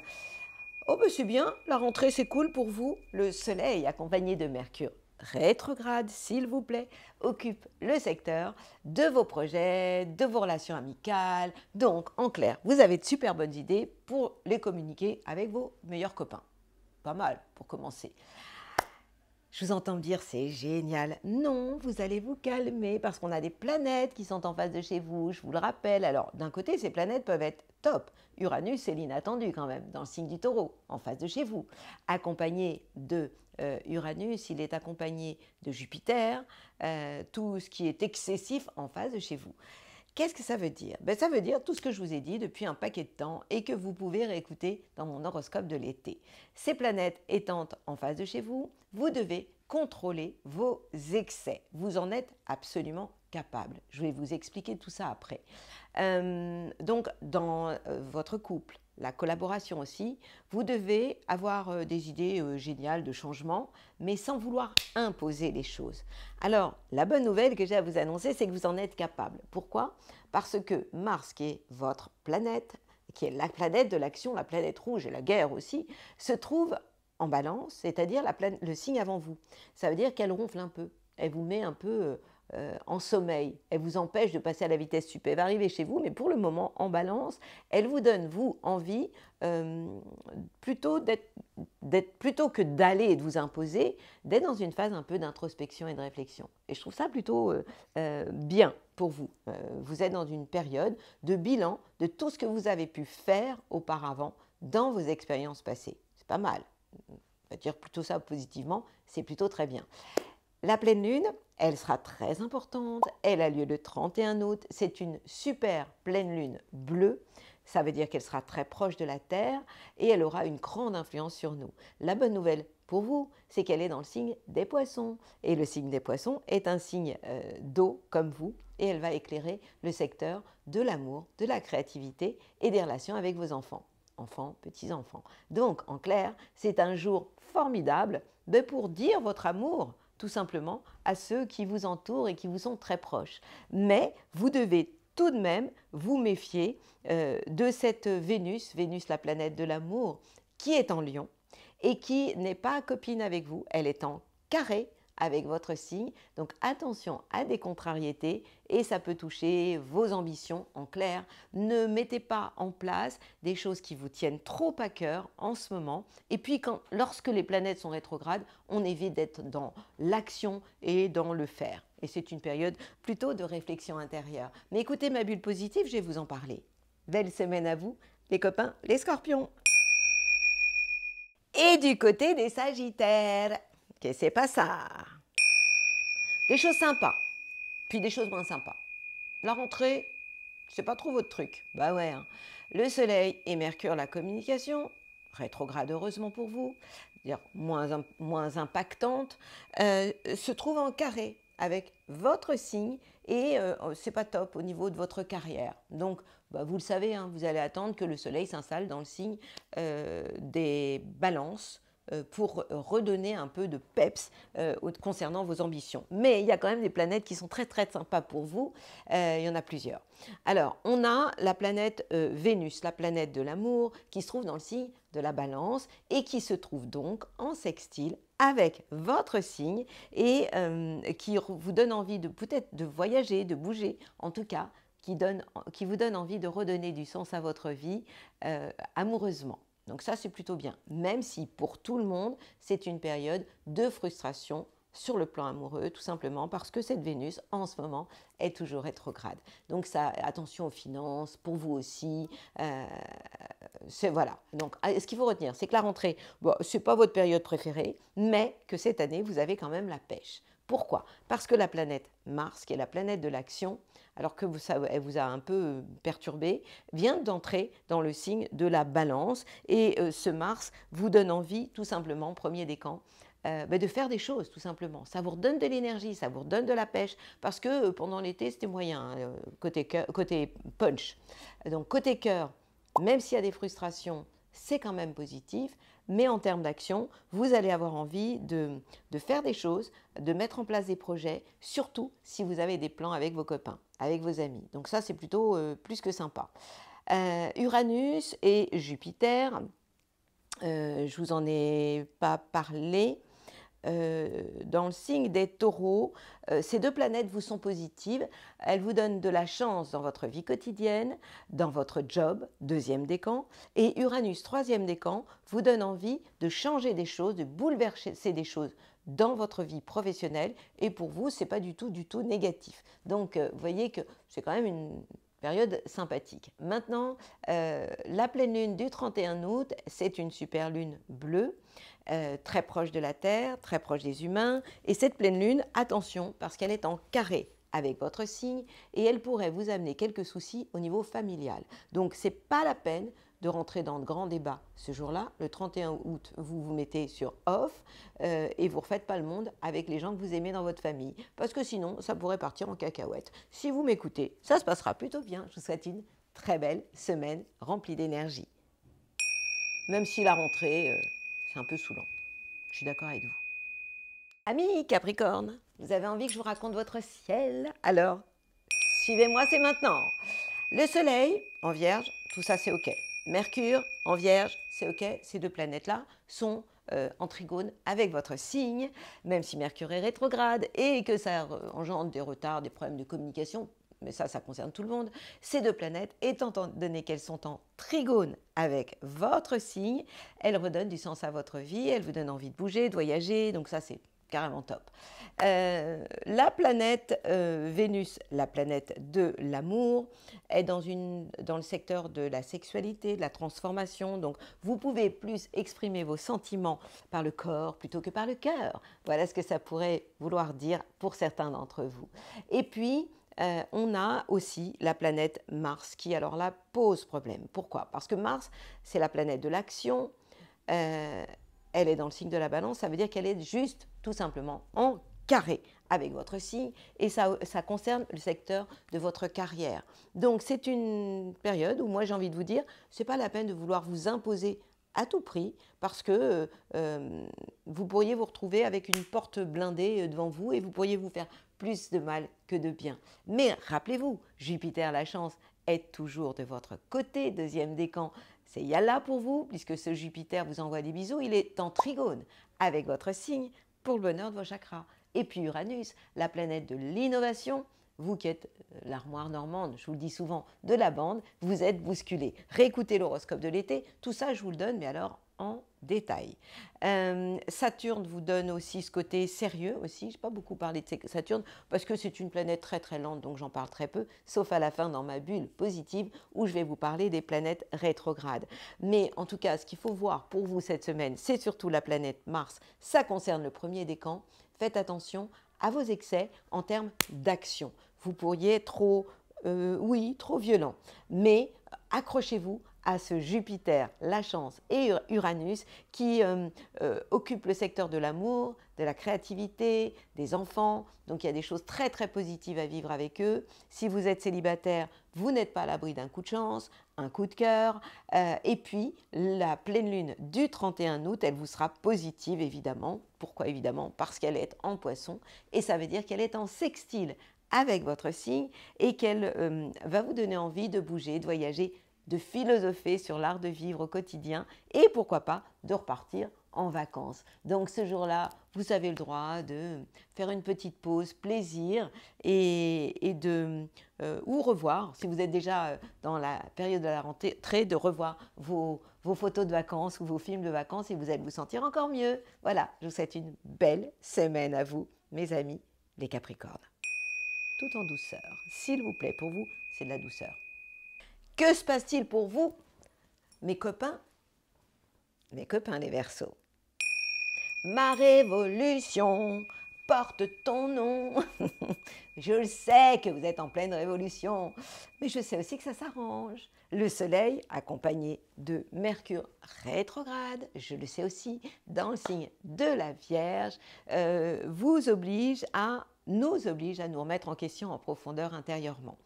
Oh ben c'est bien, la rentrée c'est cool pour vous. Le soleil accompagné de Mercure rétrograde, s'il vous plaît, occupe le secteur de vos projets, de vos relations amicales. Donc, en clair, vous avez de super bonnes idées pour les communiquer avec vos meilleurs copains. Pas mal pour commencer. Je vous entends me dire c'est génial. Non, vous allez vous calmer parce qu'on a des planètes qui sont en face de chez vous, je vous le rappelle. Alors, d'un côté, ces planètes peuvent être top. Uranus, c'est l'inattendu quand même, dans le signe du Taureau, en face de chez vous. Accompagné de Uranus, il est accompagné de Jupiter, tout ce qui est excessif en face de chez vous. Qu'est-ce que ça veut dire? Ben, ça veut dire tout ce que je vous ai dit depuis un paquet de temps et que vous pouvez réécouter dans mon horoscope de l'été. Ces planètes étant en face de chez vous, vous devez contrôler vos excès. Vous en êtes absolument capable. Je vais vous expliquer tout ça après. Donc, dans votre couple, la collaboration aussi, vous devez avoir des idées géniales de changement, mais sans vouloir imposer les choses. Alors, la bonne nouvelle que j'ai à vous annoncer, c'est que vous en êtes capable. Pourquoi? Parce que Mars, qui est votre planète, qui est la planète de l'action, la planète rouge et la guerre aussi, se trouve en balance, c'est-à-dire le signe avant vous. Ça veut dire qu'elle ronfle un peu, elle vous met un peu en sommeil, elle vous empêche de passer à la vitesse sup. Elle va arriver chez vous, mais pour le moment, en balance, elle vous donne, vous, envie, plutôt que d'aller et de vous imposer, d'être dans une phase un peu d'introspection et de réflexion. Et je trouve ça plutôt bien pour vous. Vous êtes dans une période de bilan de tout ce que vous avez pu faire auparavant dans vos expériences passées. C'est pas mal. On va dire plutôt ça positivement, c'est plutôt très bien. La pleine lune, elle sera très importante, elle a lieu le 31 août, c'est une super pleine lune bleue, ça veut dire qu'elle sera très proche de la Terre et elle aura une grande influence sur nous. La bonne nouvelle pour vous, c'est qu'elle est dans le signe des poissons et le signe des poissons est un signe d'eau comme vous et elle va éclairer le secteur de l'amour, de la créativité et des relations avec vos enfants. Enfants, petits-enfants. Donc, en clair, c'est un jour formidable pour dire votre amour, tout simplement, à ceux qui vous entourent et qui vous sont très proches. Mais vous devez tout de même vous méfier de cette Vénus, Vénus la planète de l'amour, qui est en Lion et qui n'est pas copine avec vous, elle est en carré avec votre signe. Donc attention à des contrariétés et ça peut toucher vos ambitions en clair. Ne mettez pas en place des choses qui vous tiennent trop à cœur en ce moment. Et puis lorsque les planètes sont rétrogrades, on évite d'être dans l'action et dans le faire. Et c'est une période plutôt de réflexion intérieure. Mais écoutez ma bulle positive, je vais vous en parler. Belle semaine à vous, les copains, les scorpions. Et du côté des sagittaires, que c'est pas ça. Des choses sympas, puis des choses moins sympas. La rentrée, c'est pas trop votre truc. Bah ouais, hein. Le soleil et Mercure, la communication, rétrograde heureusement pour vous. dire moins impactante, se trouve en carré avec votre signe et c'est pas top au niveau de votre carrière. Donc, bah, vous le savez, hein, vous allez attendre que le soleil s'installe dans le signe des balances pour redonner un peu de peps concernant vos ambitions. Mais il y a quand même des planètes qui sont très très sympas pour vous. Il y en a plusieurs. Alors, on a la planète Vénus, la planète de l'amour, qui se trouve dans le signe de la Balance et qui se trouve donc en sextile avec votre signe et qui vous donne envie de peut-être de voyager, de bouger, en tout cas, qui vous donne envie de redonner du sens à votre vie amoureusement. Donc ça, c'est plutôt bien, même si pour tout le monde, c'est une période de frustration sur le plan amoureux, tout simplement parce que cette Vénus, en ce moment, est toujours rétrograde. Donc ça, attention aux finances, pour vous aussi. Voilà. Donc, ce qu'il faut retenir, c'est que la rentrée, bon, ce n'est pas votre période préférée, mais que cette année, vous avez quand même la pêche. Pourquoi? Parce que la planète Mars, qui est la planète de l'action, alors que elle vous a un peu perturbé, vient d'entrer dans le signe de la Balance. Et ce Mars vous donne envie, tout simplement, premier décan, de faire des choses, tout simplement. Ça vous redonne de l'énergie, ça vous redonne de la pêche, parce que pendant l'été, c'était moyen, côté punch. Donc, côté cœur, même s'il y a des frustrations, c'est quand même positif. Mais en termes d'action, vous allez avoir envie de faire des choses, de mettre en place des projets, surtout si vous avez des plans avec vos copains, avec vos amis. Donc ça, c'est plutôt plus que sympa. Uranus et Jupiter, je vous en ai pas parlé. Dans le signe des taureaux, ces deux planètes vous sont positives. Elles vous donnent de la chance dans votre vie quotidienne, dans votre job, deuxième décan. Et Uranus, troisième décan, vous donne envie de changer des choses, de bouleverser des choses dans votre vie professionnelle. Et pour vous, ce n'est pas du tout négatif. Donc, vous voyez que c'est quand même une période sympathique. Maintenant, la pleine lune du 31 août, c'est une super lune bleue. Très proche de la Terre, très proche des humains. Et cette pleine lune, attention, parce qu'elle est en carré avec votre signe et elle pourrait vous amener quelques soucis au niveau familial. Donc, ce n'est pas la peine de rentrer dans de grands débats ce jour-là. Le 31 août, vous vous mettez sur off et vous ne refaites pas le monde avec les gens que vous aimez dans votre famille. Parce que sinon, ça pourrait partir en cacahuète. Si vous m'écoutez, ça se passera plutôt bien. Je vous souhaite une très belle semaine remplie d'énergie. Même si la rentrée... c'est un peu saoulant. Je suis d'accord avec vous. Amis Capricorne, vous avez envie que je vous raconte votre ciel? Alors, suivez-moi, c'est maintenant. Le Soleil en Vierge, tout ça c'est OK. Mercure en Vierge, c'est OK. Ces deux planètes-là sont en trigone avec votre signe, même si Mercure est rétrograde et que ça engendre des retards, des problèmes de communication. Mais ça concerne tout le monde. Ces deux planètes, étant donné qu'elles sont en trigone avec votre signe, elles redonnent du sens à votre vie, elles vous donnent envie de bouger, de voyager, donc ça c'est carrément top. La planète Vénus, la planète de l'amour, est dans le secteur de la sexualité, de la transformation, donc vous pouvez plus exprimer vos sentiments par le corps plutôt que par le cœur. Voilà ce que ça pourrait vouloir dire pour certains d'entre vous. Et puis, on a aussi la planète Mars qui, alors là, pose problème. Pourquoi? Parce que Mars, c'est la planète de l'action. Elle est dans le signe de la Balance. Ça veut dire qu'elle est juste, tout simplement, en carré avec votre signe. Et ça concerne le secteur de votre carrière. Donc, c'est une période où moi, j'ai envie de vous dire, ce n'est pas la peine de vouloir vous imposer à tout prix, parce que vous pourriez vous retrouver avec une porte blindée devant vous et vous pourriez vous faire plus de mal que de bien. Mais rappelez-vous, Jupiter, la chance, est toujours de votre côté, deuxième décan. C'est Yalla pour vous, puisque ce Jupiter vous envoie des bisous, il est en trigone avec votre signe pour le bonheur de vos chakras. Et puis Uranus, la planète de l'innovation, vous qui êtes l'armoire normande, je vous le dis souvent, de la bande, vous êtes bousculé. Réécoutez l'horoscope de l'été, tout ça je vous le donne, mais alors en détail. Saturne vous donne aussi ce côté sérieux aussi. Je n'ai pas beaucoup parlé de Saturne parce que c'est une planète très très lente, donc j'en parle très peu, sauf à la fin dans ma bulle positive où je vais vous parler des planètes rétrogrades. Mais en tout cas, ce qu'il faut voir pour vous cette semaine, c'est surtout la planète Mars. Ça concerne le premier décan. Faites attention à vos excès en termes d'action. Vous pourriez être trop violent, mais accrochez-vous à ce Jupiter, la chance et Uranus qui occupent le secteur de l'amour, de la créativité, des enfants. Donc il y a des choses très très positives à vivre avec eux. Si vous êtes célibataire, vous n'êtes pas à l'abri d'un coup de chance, un coup de cœur. Et puis la pleine lune du 31 août, elle vous sera positive évidemment. Pourquoi évidemment? Parce qu'elle est en Poisson et ça veut dire qu'elle est en sextile avec votre signe et qu'elle va vous donner envie de bouger, de voyager, de philosopher sur l'art de vivre au quotidien et pourquoi pas de repartir en vacances. Donc ce jour-là, vous avez le droit de faire une petite pause, plaisir et de ou revoir, si vous êtes déjà dans la période de la rentrée, de revoir vos photos de vacances ou vos films de vacances et vous allez vous sentir encore mieux. Voilà, je vous souhaite une belle semaine à vous, mes amis, les Capricornes. Tout en douceur. S'il vous plaît, pour vous, c'est de la douceur. Que se passe-t-il pour vous, mes copains les Verseaux? Ma révolution porte ton nom. Je le sais que vous êtes en pleine révolution, mais je sais aussi que ça s'arrange. Le Soleil, accompagné de Mercure rétrograde, je le sais aussi, dans le signe de la Vierge, nous oblige à nous remettre en question en profondeur intérieurement.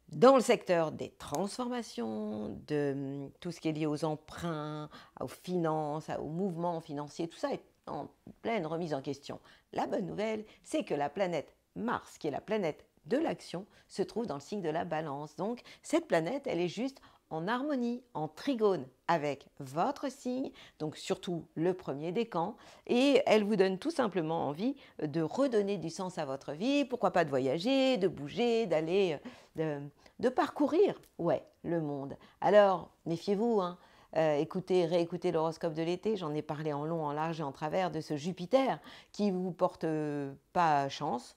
Dans le secteur des transformations, de tout ce qui est lié aux emprunts, aux finances, aux mouvements financiers, tout ça est en pleine remise en question. La bonne nouvelle, c'est que la planète Mars, qui est la planète de l'action, se trouve dans le signe de la Balance. Donc cette planète, elle est juste en harmonie, en trigone avec votre signe, donc surtout le premier décan, et elle vous donne tout simplement envie de redonner du sens à votre vie, pourquoi pas de voyager, de bouger, d'aller, de parcourir, ouais, le monde. Alors, méfiez-vous, hein. Réécoutez l'horoscope de l'été, j'en ai parlé en long, en large et en travers de ce Jupiter qui ne vous porte pas chance,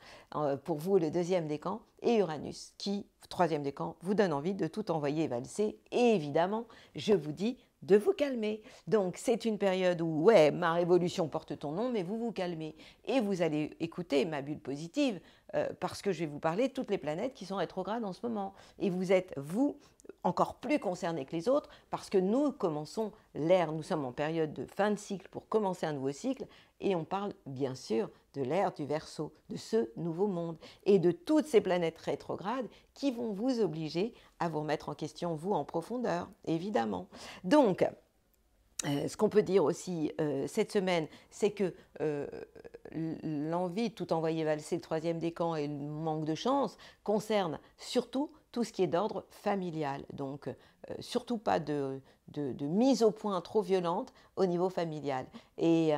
pour vous le deuxième décan, et Uranus qui, troisième décan, vous donne envie de tout envoyer valser. Et évidemment, je vous dis de vous calmer. Donc c'est une période où, ouais, ma révolution porte ton nom, mais vous vous calmez. Et vous allez écouter ma bulle positive, parce que je vais vous parler de toutes les planètes qui sont rétrogrades en ce moment. Et vous êtes, vous, encore plus concernés que les autres, parce que nous commençons l'ère, nous sommes en période de fin de cycle pour commencer un nouveau cycle, et on parle bien sûr de l'ère du Verseau, de ce nouveau monde, et de toutes ces planètes rétrogrades qui vont vous obliger à vous remettre en question, vous, en profondeur, évidemment. Donc, ce qu'on peut dire aussi cette semaine, c'est que l'envie de tout envoyer valser le troisième décan et le manque de chance concerne surtout tout ce qui est d'ordre familial. Donc, surtout pas de mise au point trop violente au niveau familial. Et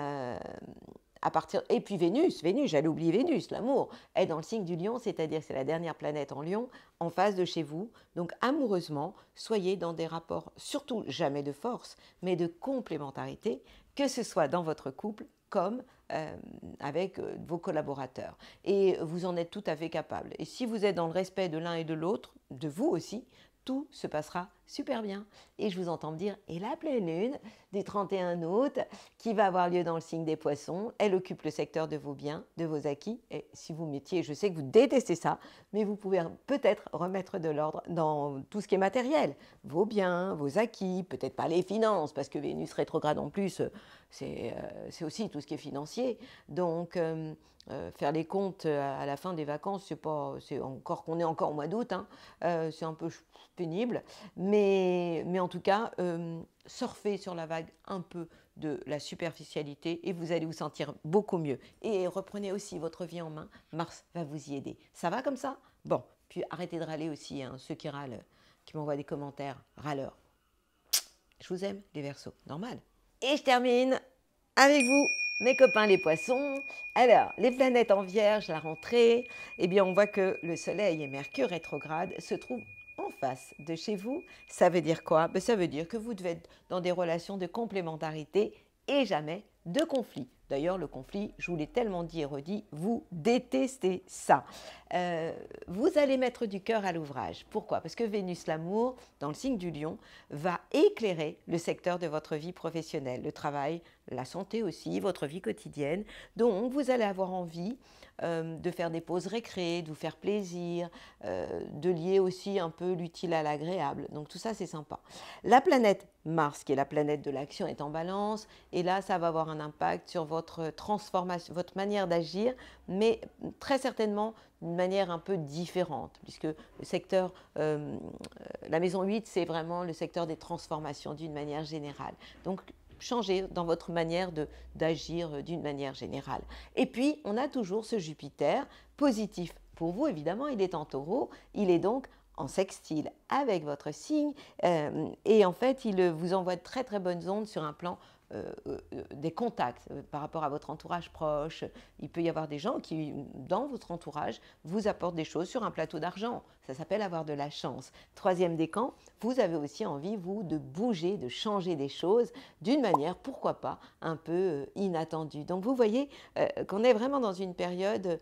et puis Vénus, j'allais oublier Vénus, l'amour, est dans le signe du Lion, c'est-à-dire que c'est la dernière planète en Lion, en face de chez vous. Donc amoureusement, soyez dans des rapports, surtout jamais de force, mais de complémentarité, que ce soit dans votre couple comme avec vos collaborateurs. Et vous en êtes tout à fait capable. Et si vous êtes dans le respect de l'un et de l'autre, de vous aussi, tout se passera super bien. Et je vous entends me dire, et la pleine lune du 31 août, qui va avoir lieu dans le signe des Poissons, elle occupe le secteur de vos biens, de vos acquis. Et si vous mettiez, je sais que vous détestez ça, mais vous pouvez peut-être remettre de l'ordre dans tout ce qui est matériel. Vos biens, vos acquis, peut-être pas les finances, parce que Vénus rétrograde en plus, c'est aussi tout ce qui est financier. Donc, faire les comptes à la fin des vacances, c'est encore qu'on est encore au mois d'août, hein, c'est un peu pénible, mais en tout cas, surfez sur la vague un peu de la superficialité et vous allez vous sentir beaucoup mieux. Et reprenez aussi votre vie en main, Mars va vous y aider. Ça va comme ça? Bon, puis arrêtez de râler aussi, hein, ceux qui râlent, qui m'envoient des commentaires, râleurs. Je vous aime, les Verseaux, normal. Et je termine avec vous, mes copains les Poissons. Alors, les planètes en Vierge, la rentrée, eh bien on voit que le Soleil et Mercure rétrograde se trouvent en face de chez vous. Ça veut dire quoi? Ben, ça veut dire que vous devez être dans des relations de complémentarité et jamais de conflit. D'ailleurs, le conflit, je vous l'ai tellement dit et redit, vous détestez ça. euh, vous allez mettre du cœur à l'ouvrage. Pourquoi? Parce que Vénus, l'amour, dans le signe du lion, va éclairer le secteur de votre vie professionnelle, le travail, la santé aussi, votre vie quotidienne. Donc, vous allez avoir envie de faire des pauses récré, de vous faire plaisir, de lier aussi un peu l'utile à l'agréable. Donc, tout ça, c'est sympa. La planète Mars, qui est la planète de l'action, est en balance. Et là, ça va avoir un impact sur votre transformation, votre manière d'agir, mais très certainement d'une manière un peu différente, puisque le secteur, la maison 8, c'est vraiment le secteur des transformations d'une manière générale. Donc, changez dans votre manière d'agir d'une manière générale. Et puis, on a toujours ce Jupiter positif. Pour vous, évidemment, il est en taureau, il est donc en sextile avec votre signe et en fait, il vous envoie de très très bonnes ondes sur un plan des contacts par rapport à votre entourage proche. Il peut y avoir des gens qui, dans votre entourage, vous apportent des choses sur un plateau d'argent. Ça s'appelle avoir de la chance. Troisième décan, vous avez aussi envie, vous, de bouger, de changer des choses d'une manière, pourquoi pas, un peu inattendue. Donc vous voyez qu'on est vraiment dans une période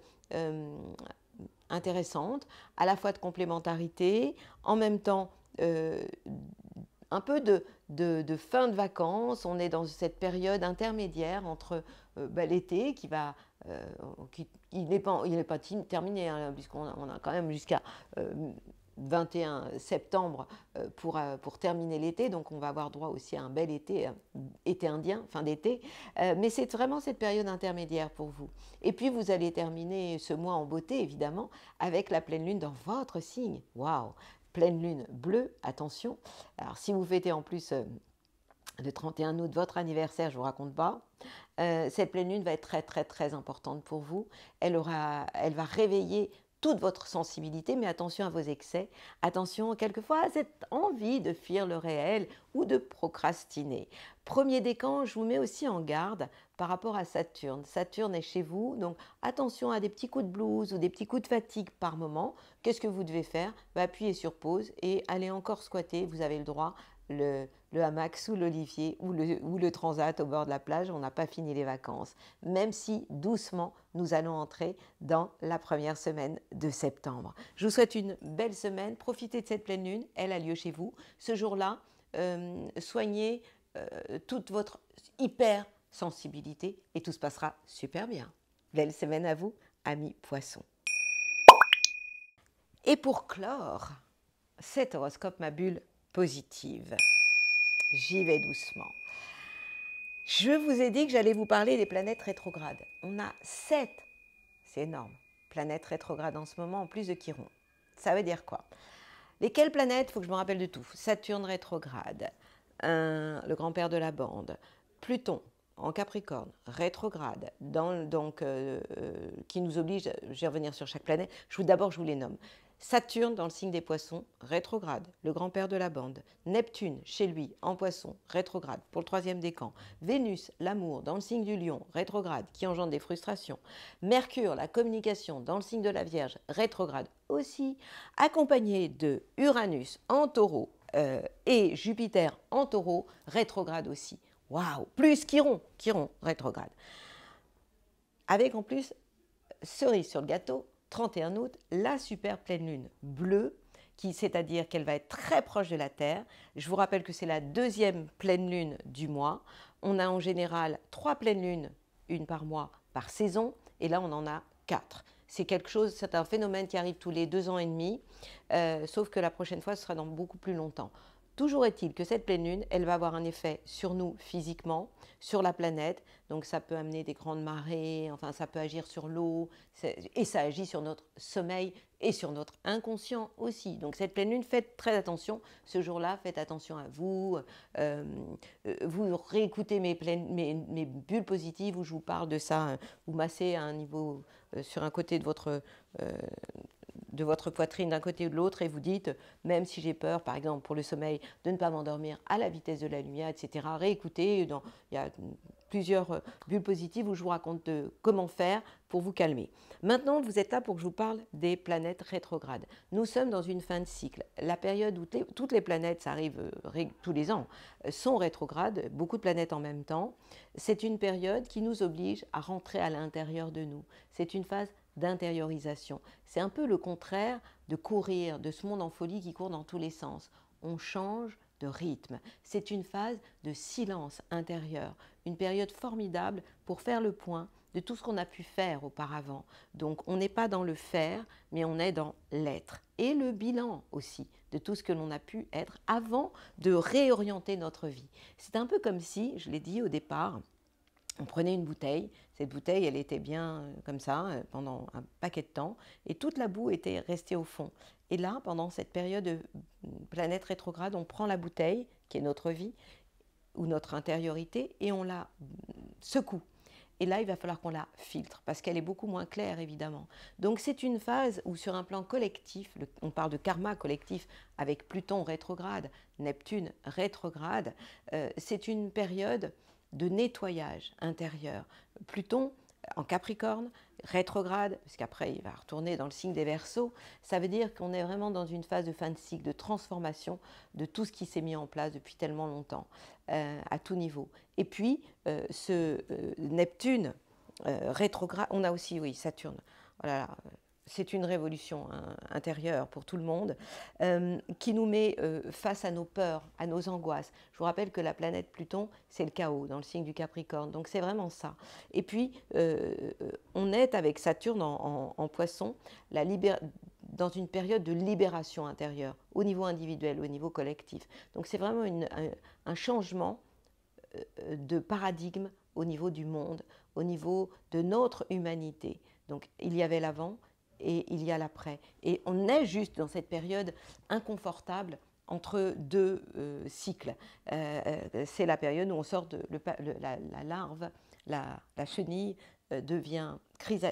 intéressante, à la fois de complémentarité, en même temps un peu de fin de vacances. On est dans cette période intermédiaire entre l'été qui va, il n'est pas terminé, hein, puisqu'on a quand même jusqu'à 21 septembre pour terminer l'été, donc on va avoir droit aussi à un bel été, été indien, fin d'été, mais c'est vraiment cette période intermédiaire pour vous. Et puis vous allez terminer ce mois en beauté, évidemment, avec la pleine lune dans votre signe. Waouh! Pleine lune bleue, attention. Alors si vous fêtez en plus le 31 août votre anniversaire, je ne vous raconte pas, cette pleine lune va être très très très importante pour vous. Elle va réveiller toute votre sensibilité, mais attention à vos excès, attention quelquefois à cette envie de fuir le réel ou de procrastiner. Premier décan, je vous mets aussi en garde par rapport à Saturne. Saturne est chez vous, donc attention à des petits coups de blues ou des petits coups de fatigue par moment. Qu'est-ce que vous devez faire? Appuyez sur pause et allez encore squatter, vous avez le droit. Le hamac sous l'olivier ou le transat au bord de la plage, on n'a pas fini les vacances. Même si doucement, nous allons entrer dans la première semaine de septembre. Je vous souhaite une belle semaine. Profitez de cette pleine lune, elle a lieu chez vous. Ce jour-là, soignez toute votre hypersensibilité et tout se passera super bien. Belle semaine à vous, amis poissons. Et pour clore cet horoscope, ma bulle positive. J'y vais doucement. Je vous ai dit que j'allais vous parler des planètes rétrogrades. On a 7, c'est énorme, planètes rétrogrades en ce moment, en plus de Chiron. Ça veut dire quoi? Lesquelles planètes? Il faut que je me rappelle de tout. Saturne rétrograde, le grand-père de la bande, Pluton en Capricorne, rétrograde, qui nous oblige, je vais revenir sur chaque planète, d'abord je vous les nomme. Saturne dans le signe des poissons, rétrograde, le grand-père de la bande. Neptune, chez lui, en poisson, rétrograde, pour le troisième décan. Vénus, l'amour, dans le signe du lion, rétrograde, qui engendre des frustrations. Mercure, la communication, dans le signe de la Vierge, rétrograde aussi, accompagné de Uranus en taureau et Jupiter en taureau, rétrograde aussi. Waouh! Plus Chiron rétrograde. Avec en plus, cerise sur le gâteau, 31 août, la super pleine lune bleue, c'est-à-dire qu'elle va être très proche de la Terre. Je vous rappelle que c'est la deuxième pleine lune du mois. On a en général 3 pleines lunes, une par mois, par saison, et là on en a 4. C'est un phénomène qui arrive tous les 2 ans et demi, sauf que la prochaine fois, ce sera dans beaucoup plus longtemps. Toujours est-il que cette pleine lune, elle va avoir un effet sur nous physiquement, sur la planète, donc ça peut amener des grandes marées, enfin ça peut agir sur l'eau, et ça agit sur notre sommeil et sur notre inconscient aussi. Donc cette pleine lune, faites très attention, ce jour-là, faites attention à vous, vous réécoutez mes bulles positives où je vous parle de ça, vous massez à un niveau, sur un côté de votre poitrine d'un côté ou de l'autre et vous dites, même si j'ai peur, par exemple pour le sommeil, de ne pas m'endormir à la vitesse de la lumière, etc. Réécoutez, il y a plusieurs bulles positives où je vous raconte comment faire pour vous calmer. Maintenant, vous êtes là pour que je vous parle des planètes rétrogrades. Nous sommes dans une fin de cycle. La période où toutes les planètes, ça arrive tous les ans, sont rétrogrades, beaucoup de planètes en même temps. C'est une période qui nous oblige à rentrer à l'intérieur de nous. C'est une phase d'intériorisation. C'est un peu le contraire de courir, de ce monde en folie qui court dans tous les sens. On change de rythme. C'est une phase de silence intérieur, une période formidable pour faire le point de tout ce qu'on a pu faire auparavant. Donc on n'est pas dans le faire, mais on est dans l'être. Et le bilan aussi de tout ce que l'on a pu être avant de réorienter notre vie. C'est un peu comme si, je l'ai dit au départ, on prenait une bouteille, cette bouteille elle était bien comme ça pendant un paquet de temps et toute la boue était restée au fond. Et là, pendant cette période de planète rétrograde, on prend la bouteille, qui est notre vie ou notre intériorité, et on la secoue. Et là, il va falloir qu'on la filtre parce qu'elle est beaucoup moins claire, évidemment. Donc, c'est une phase où, sur un plan collectif, on parle de karma collectif avec Pluton rétrograde, Neptune rétrograde, c'est une période de nettoyage intérieur. Pluton en Capricorne, rétrograde, parce qu'après il va retourner dans le signe des Verseaux, ça veut dire qu'on est vraiment dans une phase de fin de cycle, de transformation de tout ce qui s'est mis en place depuis tellement longtemps, à tout niveau. Et puis, ce Neptune rétrograde, on a aussi, oui, Saturne, voilà, c'est une révolution intérieure pour tout le monde, qui nous met face à nos peurs, à nos angoisses. Je vous rappelle que la planète Pluton, c'est le chaos dans le signe du Capricorne, donc c'est vraiment ça. Et puis, on est avec Saturne en Poisson, dans une période de libération intérieure, au niveau individuel, au niveau collectif. Donc c'est vraiment un changement de paradigme au niveau du monde, au niveau de notre humanité. Donc il y avait l'avant, et il y a l'après. Et on est juste dans cette période inconfortable entre deux cycles. C'est la période où on sort de la larve, la chenille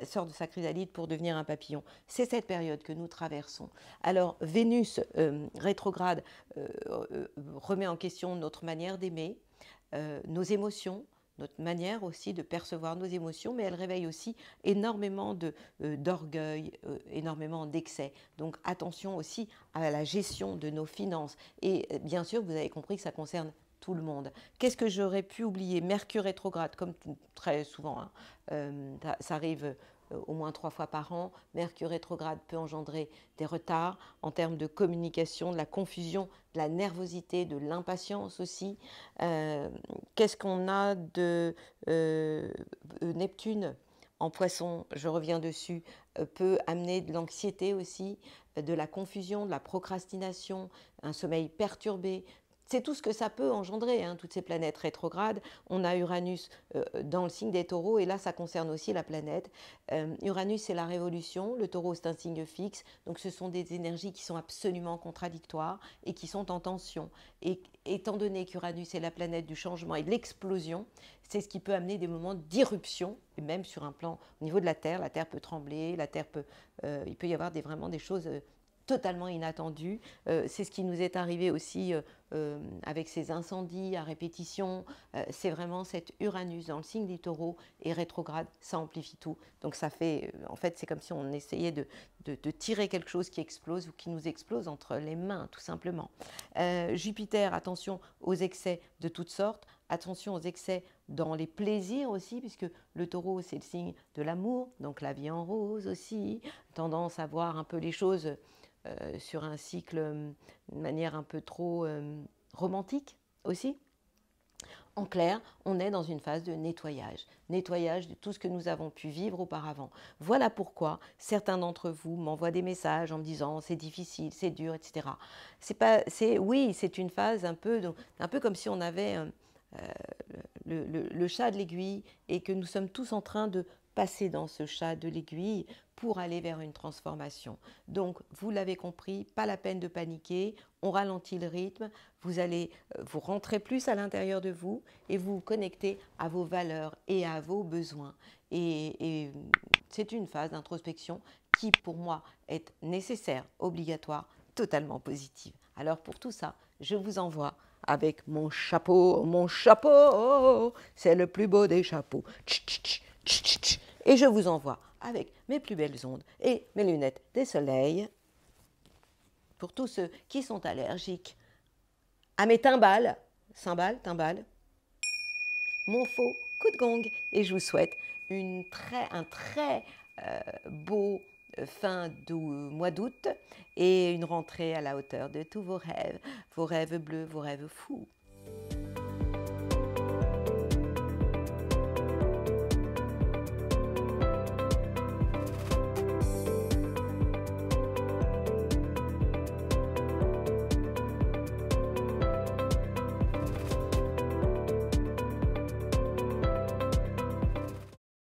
sort de sa chrysalide pour devenir un papillon. C'est cette période que nous traversons. Alors Vénus rétrograde remet en question notre manière d'aimer, nos émotions, notre manière aussi de percevoir nos émotions, mais elle réveille aussi énormément d'orgueil, énormément d'excès. Donc attention aussi à la gestion de nos finances. Et bien sûr, vous avez compris que ça concerne tout le monde. Qu'est-ce que j'aurais pu oublier? Mercure rétrograde, comme très souvent, hein, ça arrive au moins 3 fois par an. Mercure rétrograde peut engendrer des retards en termes de communication, de la confusion, de la nervosité, de l'impatience aussi. Qu'est-ce qu'on a de Neptune en Poisson, je reviens dessus, peut amener de l'anxiété aussi, de la confusion, de la procrastination, un sommeil perturbé. C'est tout ce que ça peut engendrer, hein, toutes ces planètes rétrogrades. On a Uranus dans le signe des taureaux, et là, ça concerne aussi la planète. Uranus, c'est la révolution, le taureau, c'est un signe fixe, donc ce sont des énergies qui sont absolument contradictoires et qui sont en tension. Et étant donné qu'Uranus est la planète du changement et de l'explosion, c'est ce qui peut amener des moments d'irruption, et même sur un plan au niveau de la Terre peut trembler, il peut y avoir vraiment des choses totalement inattendu. C'est ce qui nous est arrivé aussi avec ces incendies à répétition. C'est vraiment cet Uranus dans le signe du taureau et rétrograde, ça amplifie tout. Donc ça fait, en fait, c'est comme si on essayait de tirer quelque chose qui explose ou qui nous explose entre les mains, tout simplement. Jupiter, attention aux excès de toutes sortes. Attention aux excès dans les plaisirs aussi, puisque le taureau, c'est le signe de l'amour, donc la vie en rose aussi, tendance à voir un peu les choses sur un cycle de manière un peu trop romantique aussi. En clair, on est dans une phase de nettoyage de tout ce que nous avons pu vivre auparavant. Voilà pourquoi certains d'entre vous m'envoient des messages en me disant c'est difficile, c'est dur, etc. Oui, c'est une phase un peu comme si on avait le chat de l'aiguille et que nous sommes tous en train de passer dans ce chat de l'aiguille pour aller vers une transformation. Donc, vous l'avez compris, pas la peine de paniquer, on ralentit le rythme, vous allez vous rentrer plus à l'intérieur de vous et vous connecter à vos valeurs et à vos besoins. Et c'est une phase d'introspection qui, pour moi, est nécessaire, obligatoire, totalement positive. Alors, pour tout ça, je vous envoie avec mon chapeau, c'est le plus beau des chapeaux. Et je vous envoie avec mes plus belles ondes et mes lunettes des soleils pour tous ceux qui sont allergiques à mes timbales, mon faux coup de gong. Et je vous souhaite un très beau fin du mois d'août et une rentrée à la hauteur de tous vos rêves bleus, vos rêves fous.